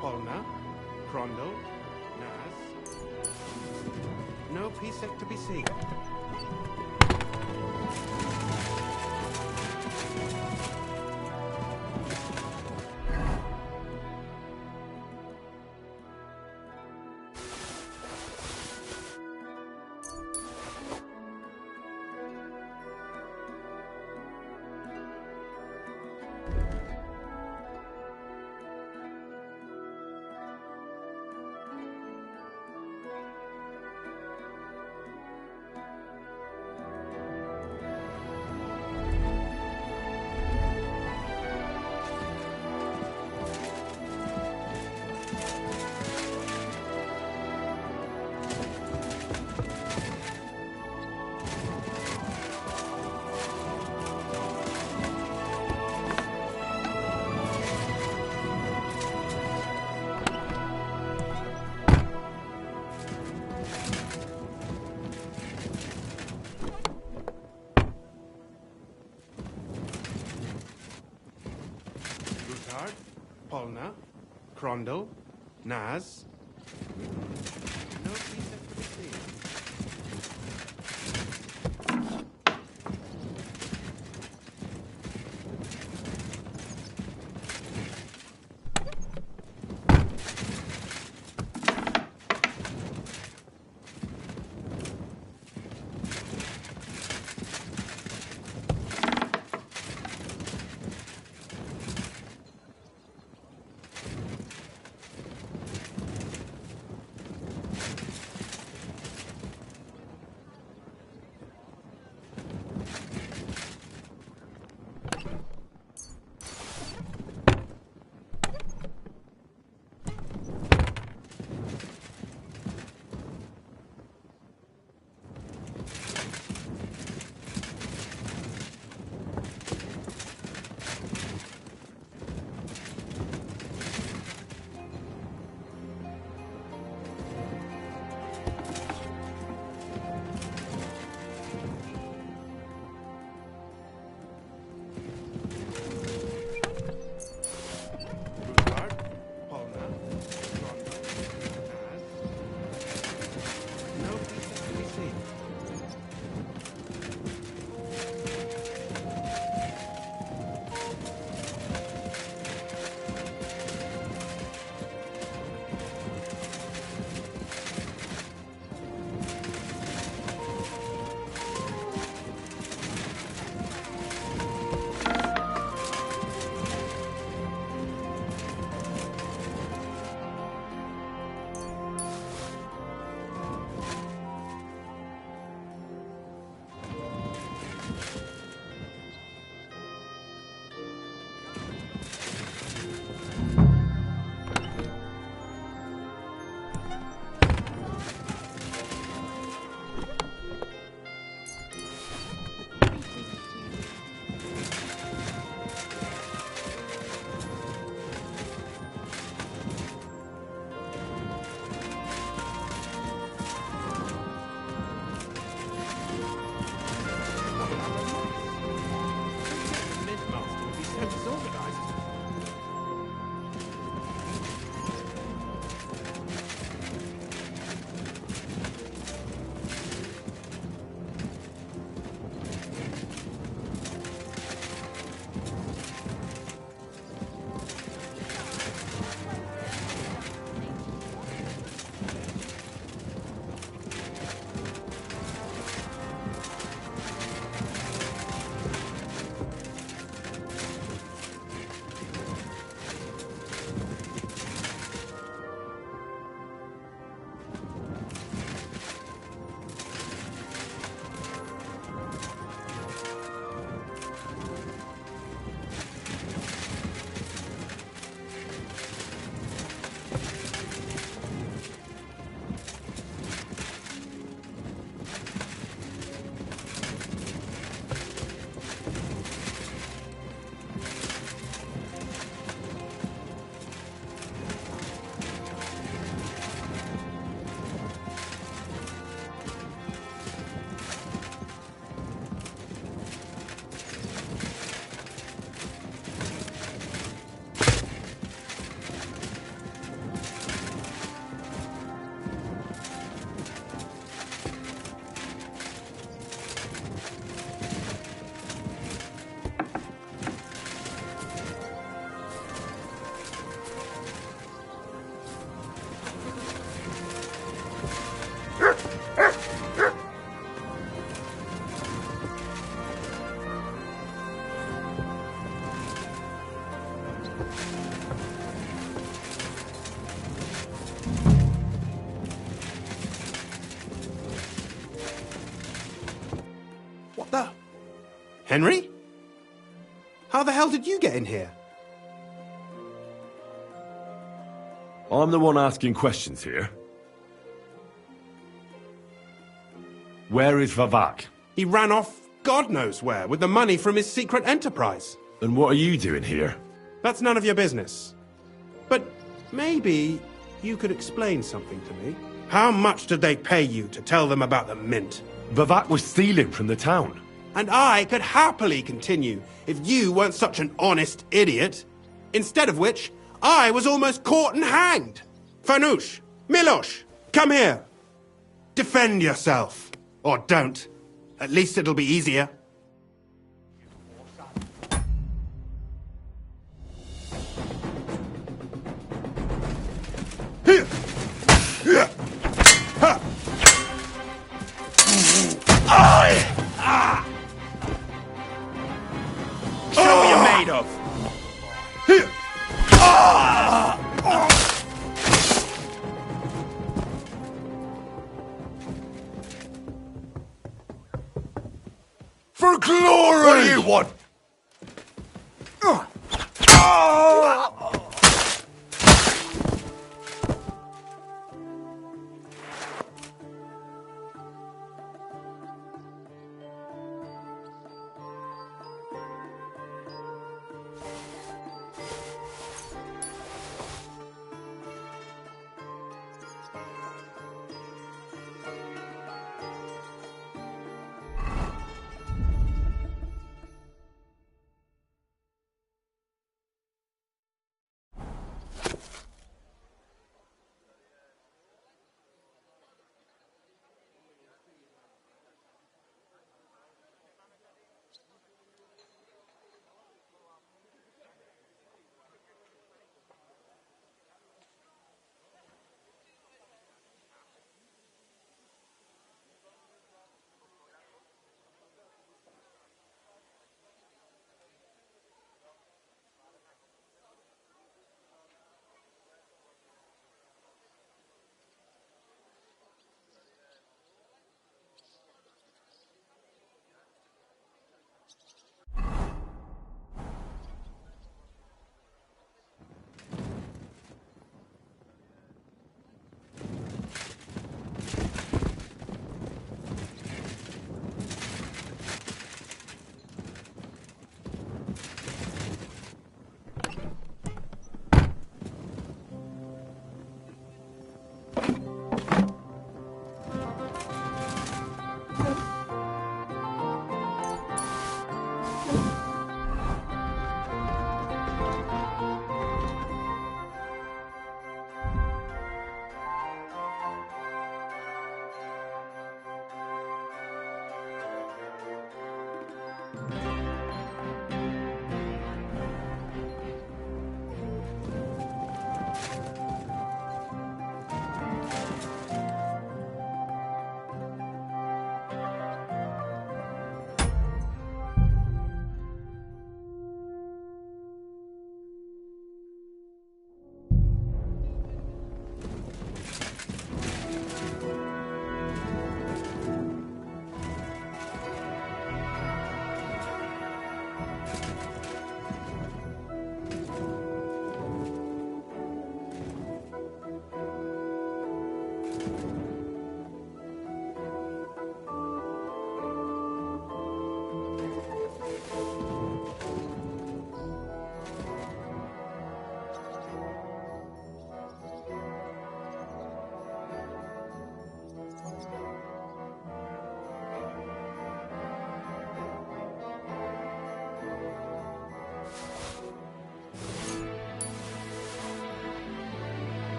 Speaker 13: Polna, Crondall, Naz. No precept to be seen. Polna, Crondall, Naz. No precept to be seen. Henry? How the hell did you get in here?
Speaker 1: I'm the one asking questions here. Where is Vivek?
Speaker 13: He ran off God knows where with the money from his secret enterprise.
Speaker 1: And what are you doing here?
Speaker 13: That's none of your business. But maybe you could explain something to me. How much did they pay you to tell them about the mint?
Speaker 1: Vivek was stealing from the town.
Speaker 13: And I could happily continue if you weren't such an honest idiot. Instead of which, I was almost caught and hanged. Fanush, Milosh, come here. Defend yourself. Or don't. At least it'll be easier.
Speaker 4: Show what you're made of!
Speaker 14: For glory!
Speaker 4: What do you want?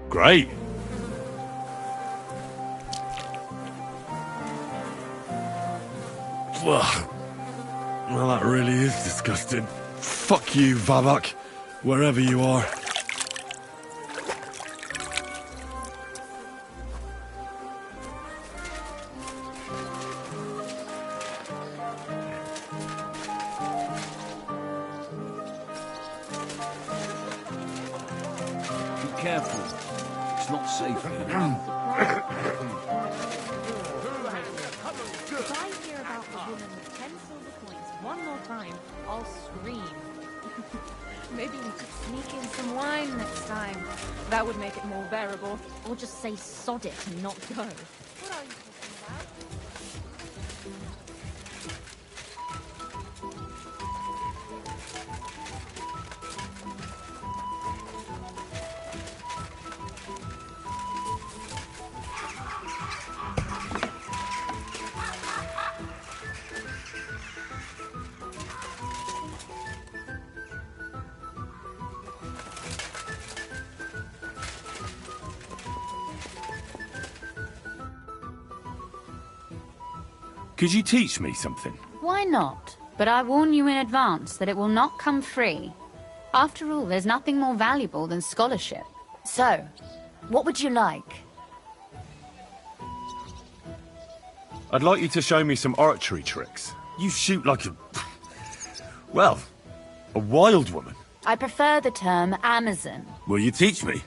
Speaker 1: Great. Well, that really is disgusting. Fuck you, Vavak, wherever you are.
Speaker 10: Be careful. It's not safe here.
Speaker 21: If I hear about the woman with 10 silver coins one more time, I'll scream. Maybe we could sneak in some wine next time. That would make it more bearable.
Speaker 11: Or just say sod it and not go.
Speaker 21: What are you talking about?
Speaker 1: Could you teach me something?
Speaker 16: Why not? But I warn you in advance that it will not come free. After all, there's nothing more valuable than scholarship. So, what would you like?
Speaker 1: I'd like you to show me some archery tricks. You shoot like a... well, a wild woman.
Speaker 16: I prefer the term Amazon.
Speaker 1: Will you teach me?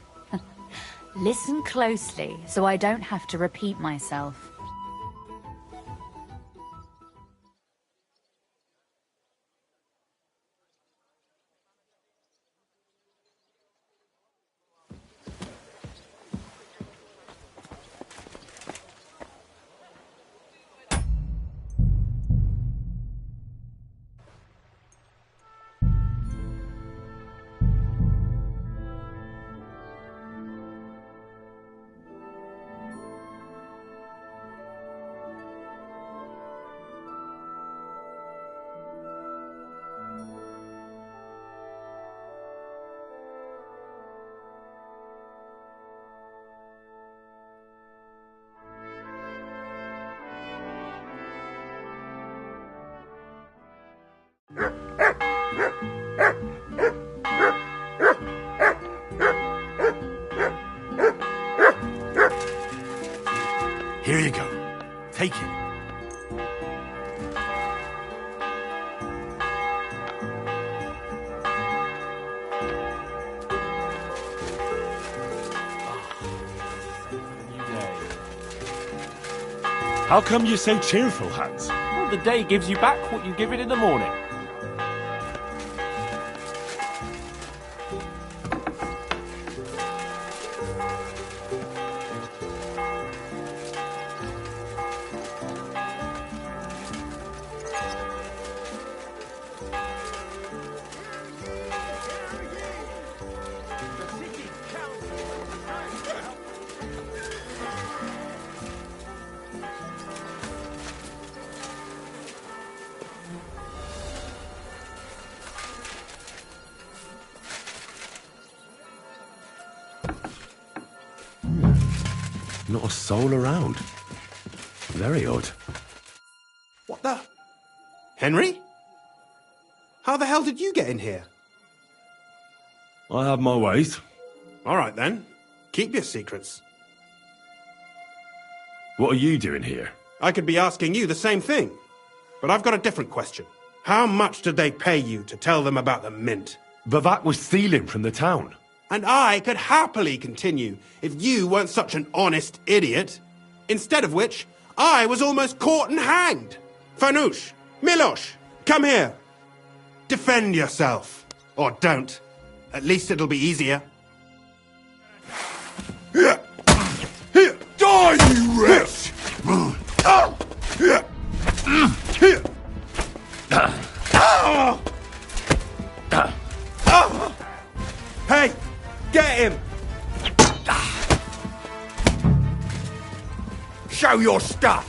Speaker 16: Listen closely, so I don't have to repeat myself.
Speaker 1: Here you go. Take it. How come you're so cheerful, Hans?
Speaker 18: Well, the day gives you back what you give it in the morning.
Speaker 1: Not a soul around. Very odd.
Speaker 13: What the? Henry? How the hell did you get in here?
Speaker 1: I have my ways.
Speaker 13: All right, then. Keep your secrets.
Speaker 1: What are you doing here?
Speaker 13: I could be asking you the same thing. But I've got a different question. How much did they pay you to tell them about the mint?
Speaker 1: Vivek was stealing from the town.
Speaker 13: And I could happily continue if you weren't such an honest idiot. Instead of which, I was almost caught and hanged. Fanush, Milosh, come here. Defend yourself. Or don't. At least it'll be easier.
Speaker 3: Die, you wretch!
Speaker 13: Hey! Get him!
Speaker 3: Show your stuff!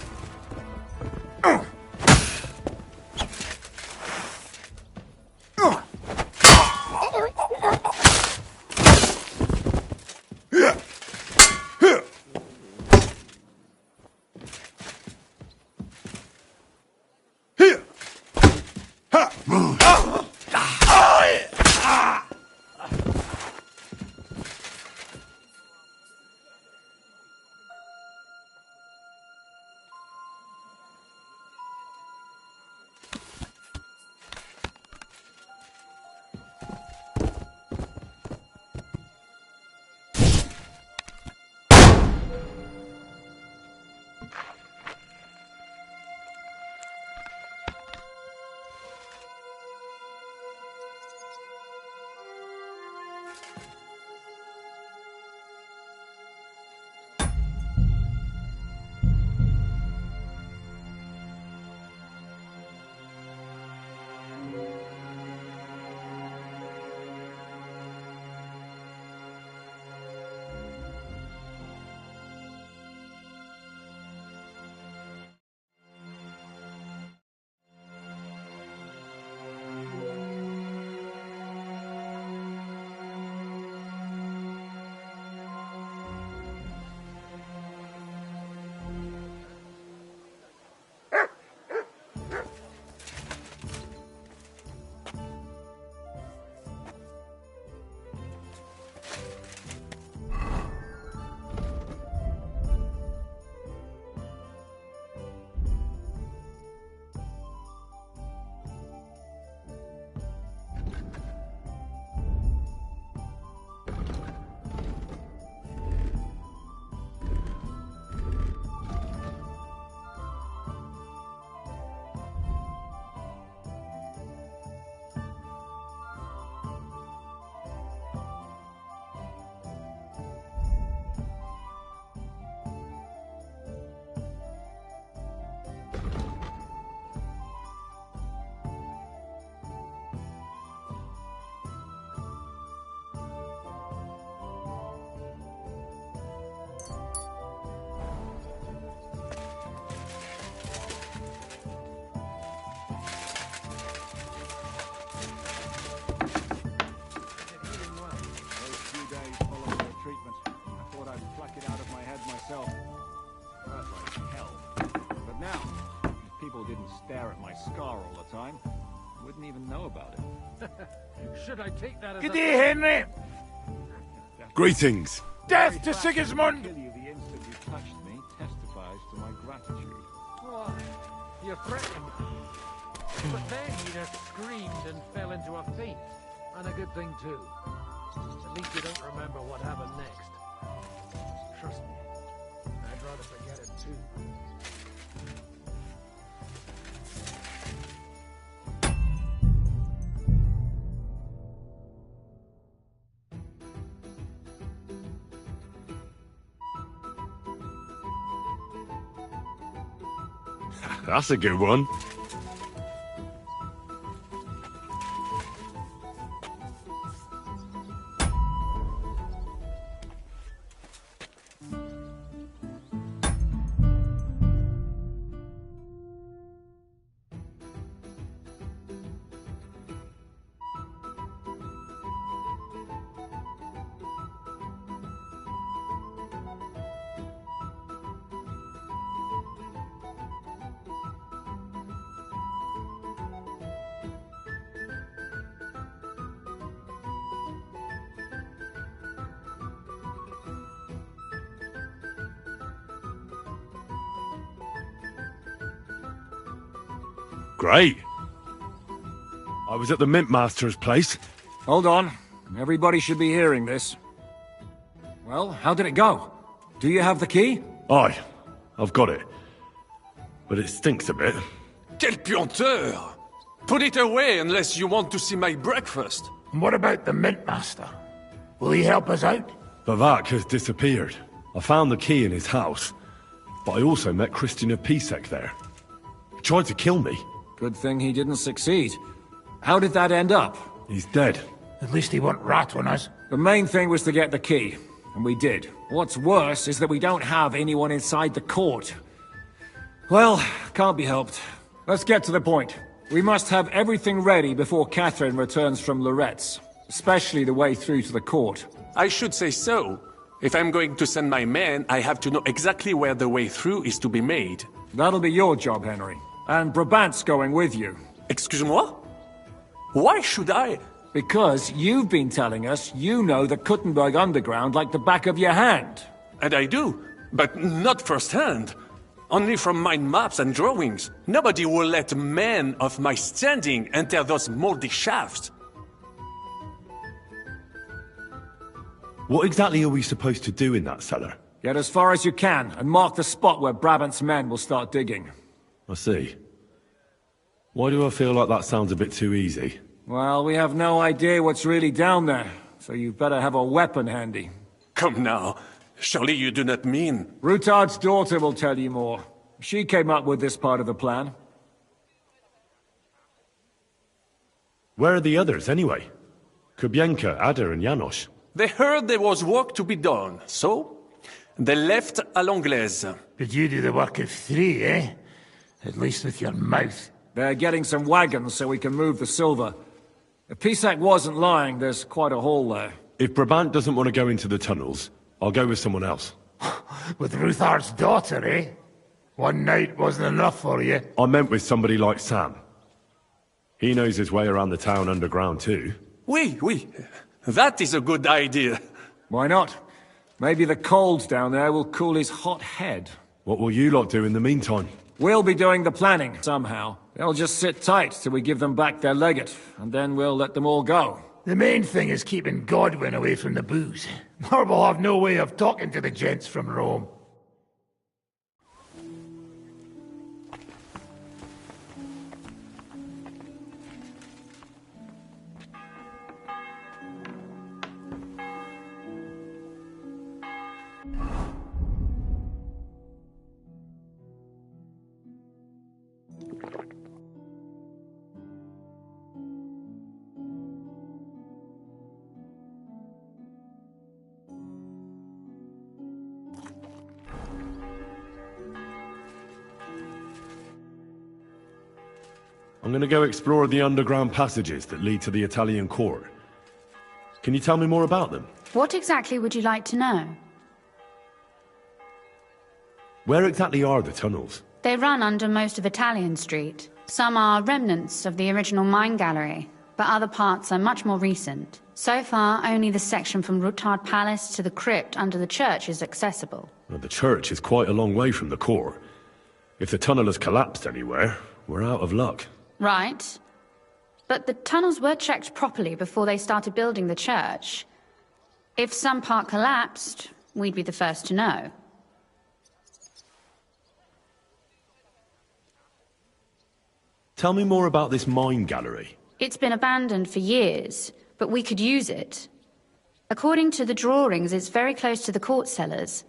Speaker 2: stare at my scar all the time. I wouldn't even know about it.
Speaker 8: Should I take that as
Speaker 2: Good
Speaker 8: a...
Speaker 2: day,
Speaker 8: Henry!
Speaker 1: Greetings.
Speaker 8: Death to Sigismund!
Speaker 2: Kill you the instant you touched me testifies to my gratitude.
Speaker 8: Oh, you threatened. But then you just screamed and fell into a faint. And a good thing, too. At least you don't remember what happened next. Trust me, I'd rather forget it, too.
Speaker 1: That's a good one. Great. I was at the Mint Master's place.
Speaker 2: Hold on. Everybody should be hearing this. Well, how did it go? Do you have the key?
Speaker 1: Aye, I've got it. But it stinks a bit.
Speaker 5: Quelle puanteur! Put it away unless you want to see my breakfast.
Speaker 8: And what about the Mint Master? Will he help us out?
Speaker 1: Vivek has disappeared. I found the key in his house. But I also met Christian of Pisek there. He tried to kill me.
Speaker 2: Good thing he didn't succeed. How did that end up?
Speaker 1: He's dead.
Speaker 8: At least he won't rat on us.
Speaker 2: The main thing was to get the key, and we did. What's worse is that we don't have anyone inside the court. Well, can't be helped. Let's get to the point. We must have everything ready before Catherine returns from Loretz, especially the way through to the court.
Speaker 5: I should say so. If I'm going to send my men, I have to know exactly where the way through is to be made.
Speaker 2: That'll be your job, Henry. And Brabant's going with you.
Speaker 5: Excuse-moi? Why should I?
Speaker 2: Because you've been telling us you know the Kuttenberg underground like the back of your hand.
Speaker 5: And I do, but not firsthand. Only from mind maps and drawings. Nobody will let men of my standing enter those moldy shafts.
Speaker 1: What exactly are we supposed to do in that cellar?
Speaker 2: Get as far as you can, and mark the spot where Brabant's men will start digging.
Speaker 1: I see. Why do I feel like that sounds a bit too easy?
Speaker 2: Well, we have no idea what's really down there, so you better have a weapon handy.
Speaker 5: Come now. Surely you do not mean...
Speaker 2: Rutard's daughter will tell you more. She came up with this part of the plan.
Speaker 1: Where are the others, anyway? Kubienka, Ada, and Janos.
Speaker 5: They heard there was work to be done, so... they left à l'anglaise.
Speaker 8: Did you do the work of 3, eh? At least with your mouth.
Speaker 2: They're getting some wagons so we can move the silver. If Pisak wasn't lying, there's quite a haul there.
Speaker 1: If Brabant doesn't want to go into the tunnels, I'll go with someone else.
Speaker 8: With Ruthard's daughter, eh? One night wasn't enough for you.
Speaker 1: I meant with somebody like Sam. He knows his way around the town underground too.
Speaker 5: Oui. That is a good idea.
Speaker 2: Why not? Maybe the cold down there will cool his hot head.
Speaker 1: What will you lot do in the meantime?
Speaker 2: We'll be doing the planning, somehow. They'll just sit tight till we give them back their legate, and then we'll let them all go.
Speaker 8: The main thing is keeping Godwin away from the booze. Or we'll have no way of talking to the gents from Rome.
Speaker 1: I'm gonna go explore the underground passages that lead to the Italian court. Can you tell me more about them?
Speaker 16: What exactly would you like to know?
Speaker 1: Where exactly are the tunnels?
Speaker 16: They run under most of Italian Street. Some are remnants of the original mine gallery, but other parts are much more recent. So far, only the section from Ruttard Palace to the crypt under the church is accessible.
Speaker 1: Well, the church is quite a long way from the core. If the tunnel has collapsed anywhere, we're out of luck.
Speaker 16: Right. But the tunnels were checked properly before they started building the church. If some part collapsed, we'd be the first to know.
Speaker 1: Tell me more about this mine gallery.
Speaker 16: It's been abandoned for years, but we could use it. According to the drawings, it's very close to the court cellars.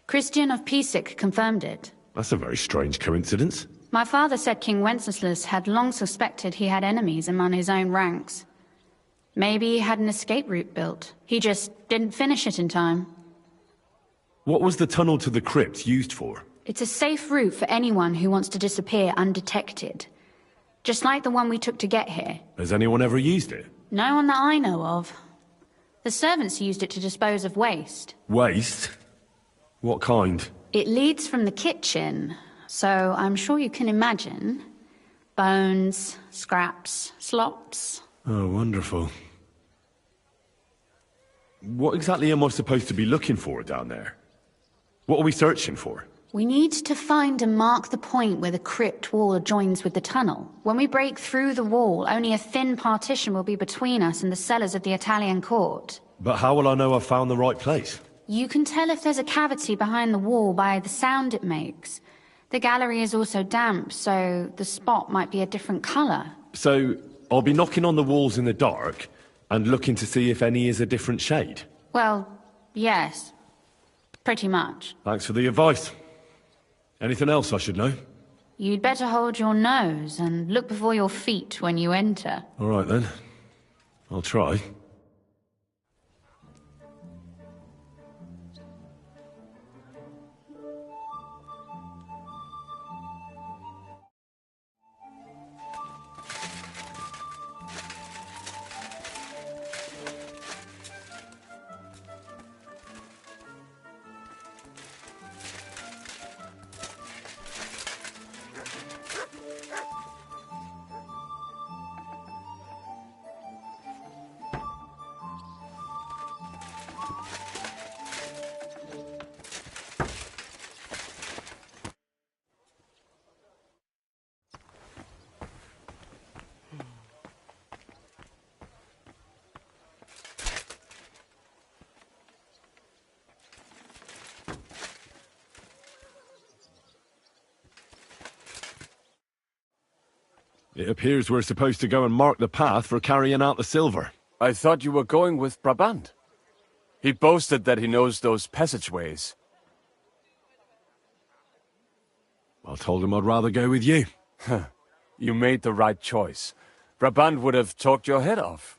Speaker 16: Christian of Pisek confirmed it.
Speaker 1: That's a very strange coincidence.
Speaker 16: My father said King Wenceslas had long suspected he had enemies among his own ranks. Maybe he had an escape route built. He just didn't finish it in time.
Speaker 1: What was the tunnel to the crypt used for?
Speaker 16: It's a safe route for anyone who wants to disappear undetected. Just like the one we took to get here.
Speaker 1: Has anyone ever used it?
Speaker 16: No one that I know of. The servants used it to dispose of waste.
Speaker 1: Waste? What kind?
Speaker 16: It leads from the kitchen, so I'm sure you can imagine. Bones, scraps, slops.
Speaker 1: Oh, wonderful. What exactly am I supposed to be looking for down there? What are we searching for?
Speaker 16: We need to find and mark the point where the crypt wall joins with the tunnel. When we break through the wall, only a thin partition will be between us and the cellars of the Italian court.
Speaker 1: But how will I know I've found the right place?
Speaker 16: You can tell if there's a cavity behind the wall by the sound it makes. The gallery is also damp, so the spot might be a different color.
Speaker 1: So, I'll be knocking on the walls in the dark and looking to see if any is a different shade?
Speaker 16: Well, yes. Pretty much.
Speaker 1: Thanks for the advice. Anything else I should know?
Speaker 16: You'd better hold your nose and look before your feet when you enter.
Speaker 1: All right then. I'll try. It appears we're supposed to go and mark the path for carrying out the silver.
Speaker 5: I thought you were going with Brabant. He boasted that he knows those passageways.
Speaker 1: I told him I'd rather go with you.
Speaker 5: You made the right choice. Brabant would have talked your head off.